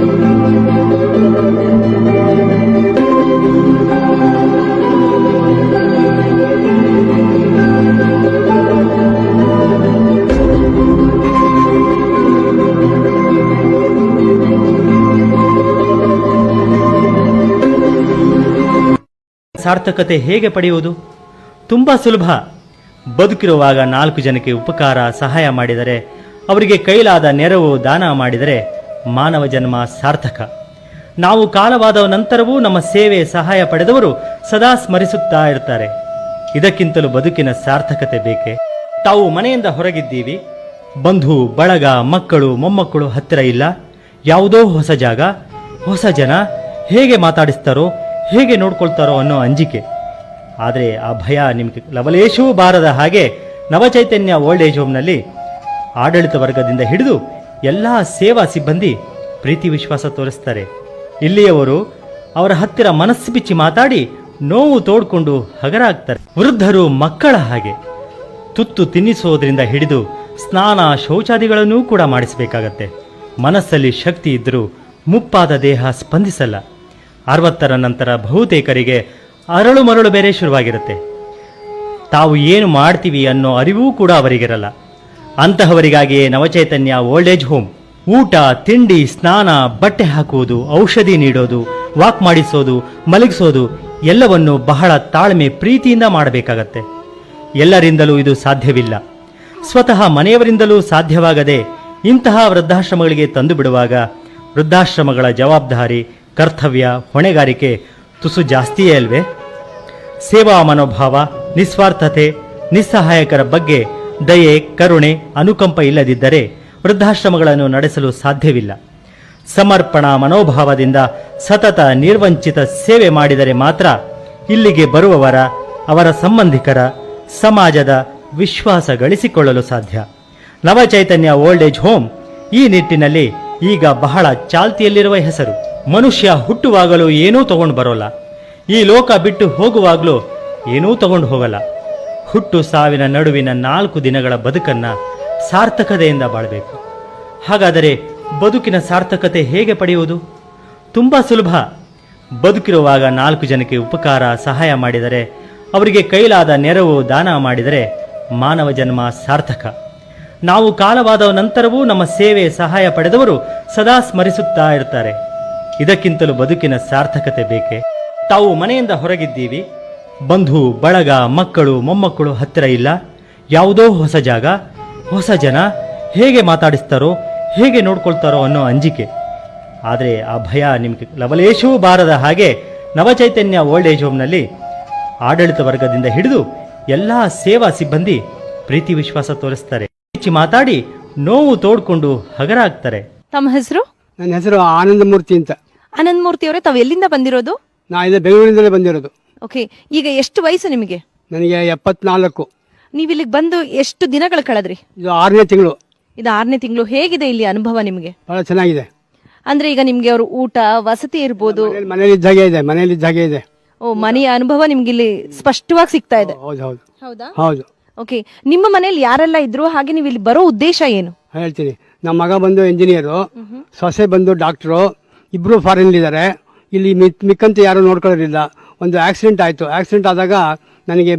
ಸಾರ್ಥಕತೆ ಹೇಗೆ ಪಡೆಯುವುದು? ತುಂಬ ಸುಲಭ. ಬದುಕಿರುವಾಗ 4 ಜನಕ್ಕೆ ಉಪಕಾರ, ಸಹಾಯ ಮಾಡಿದರೆ, ಅವರಿಗೆ ಕೈಲಾದ ನೆರವು, ದಾನ ಮಾಡಿದರೆ ಮಾನವ ಜನ್ಮ ಸಾರ್ಥಕ. ನಾವು ಕಾಲವಾದ ನಂತರವೂ ನಮ್ಮ ಸೇವೆ, ಸಹಾಯ ಪಡೆದವರು ಸದಾ ಸ್ಮರಿಸುತ್ತಾ ಇರ್ತಾರೆ. ಇದಕ್ಕಿಂತಲೂ ಬದುಕಿನ ಸಾರ್ಥಕತೆ ಬೇಕೆ? ತಾವು ಮನೆಯಿಂದ ಹೊರಗಿದ್ದೀವಿ, ಬಂಧು ಬಳಗ, ಮಕ್ಕಳು ಮೊಮ್ಮಕ್ಕಳು ಹತ್ತಿರ ಇಲ್ಲ, ಯಾವುದೋ ಹೊಸ ಜಾಗ, ಹೊಸ ಜನ, ಹೇಗೆ ಮಾತಾಡಿಸ್ತಾರೋ, ಹೇಗೆ ನೋಡ್ಕೊಳ್ತಾರೋ ಅನ್ನೋ ಅಂಜಿಕೆ. ಆದರೆ ಆ ಭಯ ನಿಮಗೆ ಲವಲೇಶವೂ ಬಾರದ ಹಾಗೆ ನವಚೈತನ್ಯ ಓಲ್ಡ್ ಏಜ್ ಹೋಮ್ನಲ್ಲಿ ಆಡಳಿತ ವರ್ಗದಿಂದ ಹಿಡಿದು ಎಲ್ಲ ಸೇವಾ ಸಿಬ್ಬಂದಿ ಪ್ರೀತಿ ವಿಶ್ವಾಸ ತೋರಿಸ್ತಾರೆ. ಇಲ್ಲಿಯವರು ಅವರ ಹತ್ತಿರ ಮನಸ್ಸು ಬಿಚ್ಚಿ ಮಾತಾಡಿ ನೋವು ತೋಡ್ಕೊಂಡು ಹಗರ ಆಗ್ತಾರೆ. ವೃದ್ಧರು ಮಕ್ಕಳ ಹಾಗೆ. ತುತ್ತು ತಿನ್ನಿಸೋದ್ರಿಂದ ಹಿಡಿದು ಸ್ನಾನ ಶೌಚಾದಿಗಳನ್ನೂ ಕೂಡ ಮಾಡಿಸಬೇಕಾಗತ್ತೆ. ಮನಸ್ಸಲ್ಲಿ ಶಕ್ತಿ ಇದ್ದರೂ ಮುಪ್ಪಾದ ದೇಹ ಸ್ಪಂದಿಸಲ್ಲ. 60ರ ನಂತರ ಬಹುತೇಕರಿಗೆ ಅರಳು ಮರಳು ಬೇರೆ ಶುರುವಾಗಿರುತ್ತೆ. ತಾವು ಏನು ಮಾಡ್ತೀವಿ ಅನ್ನೋ ಅರಿವೂ ಕೂಡ ಅವರಿಗಿರಲ್ಲ. ಅಂತಹವರಿಗಾಗಿಯೇ ನವಚೈತನ್ಯ ಓಲ್ಡ್ ಏಜ್ ಹೋಮ್. ಊಟ, ತಿಂಡಿ, ಸ್ನಾನ, ಬಟ್ಟೆ ಹಾಕುವುದು, ಔಷಧಿ ನೀಡೋದು, ವಾಕ್ ಮಾಡಿಸೋದು, ಮಲಗಿಸೋದು ಎಲ್ಲವನ್ನು ಬಹಳ ತಾಳ್ಮೆ ಪ್ರೀತಿಯಿಂದ ಮಾಡಬೇಕಾಗತ್ತೆ. ಎಲ್ಲರಿಂದಲೂ ಇದು ಸಾಧ್ಯವಿಲ್ಲ. ಸ್ವತಃ ಮನೆಯವರಿಂದಲೂ ಸಾಧ್ಯವಾಗದೆ ಇಂತಹ ವೃದ್ಧಾಶ್ರಮಗಳಿಗೆ ತಂದು ಬಿಡುವಾಗ ವೃದ್ಧಾಶ್ರಮಗಳ ಜವಾಬ್ದಾರಿ, ಕರ್ತವ್ಯ, ಹೊಣೆಗಾರಿಕೆ ತುಸು ಜಾಸ್ತಿಯೇ ಅಲ್ವೇ? ಸೇವಾ ಮನೋಭಾವ, ನಿಸ್ವಾರ್ಥತೆ, ನಿಸ್ಸಹಾಯಕರ ಬಗ್ಗೆ ದಯೆ, ಕರುಣೆ, ಅನುಕಂಪ ಇಲ್ಲದಿದ್ದರೆ ವೃದ್ಧಾಶ್ರಮಗಳನ್ನು ನಡೆಸಲು ಸಾಧ್ಯವಿಲ್ಲ. ಸಮರ್ಪಣಾ ಮನೋಭಾವದಿಂದ ಸತತ ನಿರ್ವಂಚಿತ ಸೇವೆ ಮಾಡಿದರೆ ಮಾತ್ರ ಇಲ್ಲಿಗೆ ಬರುವವರ, ಅವರ ಸಂಬಂಧಿಕರ, ಸಮಾಜದ ವಿಶ್ವಾಸ ಗಳಿಸಿಕೊಳ್ಳಲು ಸಾಧ್ಯ. ನವಚೈತನ್ಯ ಓಲ್ಡ್ ಏಜ್ ಹೋಮ್ ಈ ನಿಟ್ಟಿನಲ್ಲಿ ಈಗ ಬಹಳ ಚಾಲ್ತಿಯಲ್ಲಿರುವ ಹೆಸರು. ಮನುಷ್ಯ ಹುಟ್ಟುವಾಗಲೂ ಏನೂ ತಗೊಂಡು ಬರೋಲ್ಲ, ಈ ಲೋಕ ಬಿಟ್ಟು ಹೋಗುವಾಗಲೂ ಏನೂ ತಗೊಂಡು ಹೋಗಲ್ಲ. ಹುಟ್ಟು ಸಾವಿನ ನಡುವಿನ 4 ದಿನಗಳ ಬದುಕನ್ನ ಸಾರ್ಥಕತೆಯಿಂದ ಬಾಳಬೇಕು. ಹಾಗಾದರೆ ಬದುಕಿನ ಸಾರ್ಥಕತೆ ಹೇಗೆ ಪಡೆಯುವುದು? ತುಂಬ ಸುಲಭ. ಬದುಕಿರುವಾಗ 4 ಜನಕ್ಕೆ ಉಪಕಾರ ಸಹಾಯ ಮಾಡಿದರೆ, ಅವರಿಗೆ ಕೈಲಾದ ನೆರವು ದಾನ ಮಾಡಿದರೆ ಮಾನವ ಜನ್ಮ ಸಾರ್ಥಕ. ನಾವು ಕಾಲವಾದ ನಂತರವೂ ನಮ್ಮ ಸೇವೆ ಸಹಾಯ ಪಡೆದವರು ಸದಾ ಸ್ಮರಿಸುತ್ತಾ ಇರ್ತಾರೆ. ಇದಕ್ಕಿಂತಲೂ ಬದುಕಿನ ಸಾರ್ಥಕತೆ ಬೇಕೆ? ತಾವು ಮನೆಯಿಂದ ಹೊರಗಿದ್ದೀವಿ, ಬಂಧು ಬಳಗ, ಮಕ್ಕಳು ಮೊಮ್ಮಕ್ಕಳು ಹತ್ತಿರ ಇಲ್ಲ, ಯಾವುದೋ ಹೊಸ ಜಾಗ, ಹೊಸ ಜನ, ಹೇಗೆ ಮಾತಾಡಿಸ್ತಾರೋ, ಹೇಗೆ ನೋಡ್ಕೊಳ್ತಾರೋ ಅನ್ನೋ ಅಂಜಿಕೆ. ಆದರೆ ಆ ಭಯ ನಿಮಗೆ ಲವಲೇಶವೂ ಬಾರದ ಹಾಗೆ ನವಚೈತನ್ಯ ಓಲ್ಡ್ ಏಜ್ ಹೋಮ್ನಲ್ಲಿ ಆಡಳಿತ ವರ್ಗದಿಂದ ಹಿಡಿದು ಎಲ್ಲ ಸೇವಾ ಸಿಬ್ಬಂದಿ ಪ್ರೀತಿ ವಿಶ್ವಾಸ ತೋರಿಸ್ತಾರೆ. ಹೆಚ್ಚು ಮಾತಾಡಿ ನೋವು ತೋಡ್ಕೊಂಡು ಹಗರಾಗ್ತಾರೆ. ತಮ್ಮ ಹೆಸರು? ನನ್ನ ಹೆಸರು ಆನಂದಮೂರ್ತಿ ಅಂತ. ಆನಂದಮೂರ್ತಿ ಅವರೇ, ತಾವು ಎಲ್ಲಿಂದ ಬಂದಿರೋದು? ನಾ ಇಲ್ಲಿ ಬೆಂಗಳೂರಿಂದಲೇ ಬಂದಿರೋದು. ಓಕೆ, ಈಗ ಎಷ್ಟು ವಯಸ್ಸು ನಿಮಗೆ? ನನಗೆ 74. ನೀವು ಇಲ್ಲಿಗೆ ಬಂದು ಎಷ್ಟು ದಿನಗಳು ಕಳೆದ್ರಿ? ಇದು 6ನೇ ತಿಂಗಳು. ಇದು 6ನೇ ತಿಂಗಳು. ಹೇಗಿದೆ ಇಲ್ಲಿ ಅನುಭವ ನಿಮಗೆ? ಬಹಳ ಚೆನ್ನಾಗಿದೆ. ಅಂದ್ರೆ ಈಗ ನಿಮ್ಗೆ ಅವರು ಊಟ ವಸತಿ ಇರ್ಬೋದು, ಮನೇಲಿ ಇದ್ದಾಗೆ ಇದೆ. ಓ, ಮನೆಯ ಅನುಭವ ನಿಮ್ಗೆ ಇಲ್ಲಿ ಸ್ಪಷ್ಟವಾಗಿ ಸಿಗ್ತಾ ಇದೆ. ಹೌದು. ಹೌದು. ಓಕೆ, ನಿಮ್ಮ ಮನೇಲಿ ಯಾರೆಲ್ಲ ಇದ್ರು, ಹಾಗೆ ನೀವು ಇಲ್ಲಿ ಬರೋ ಉದ್ದೇಶ ಏನು? ಹೇಳ್ತೀನಿ. ನಮ್ಮ ಮಗ ಬಂದು ಇಂಜಿನಿಯರು, ಸೊಸೆ ಬಂದು ಡಾಕ್ಟ್ರು, ಇಬ್ರು ಫಾರಿನ್ಲಿದ್ದಾರೆ. ಇಲ್ಲಿ ಮಿಕ್ಕಂತ ಯಾರು ನೋಡ್ಕೊಳ್ಳೋದಿಲ್ಲ. ಒಂದು ಆಕ್ಸಿಡೆಂಟ್ ಆಯಿತು. ಆಕ್ಸಿಡೆಂಟ್ ಆದಾಗ ನನಗೆ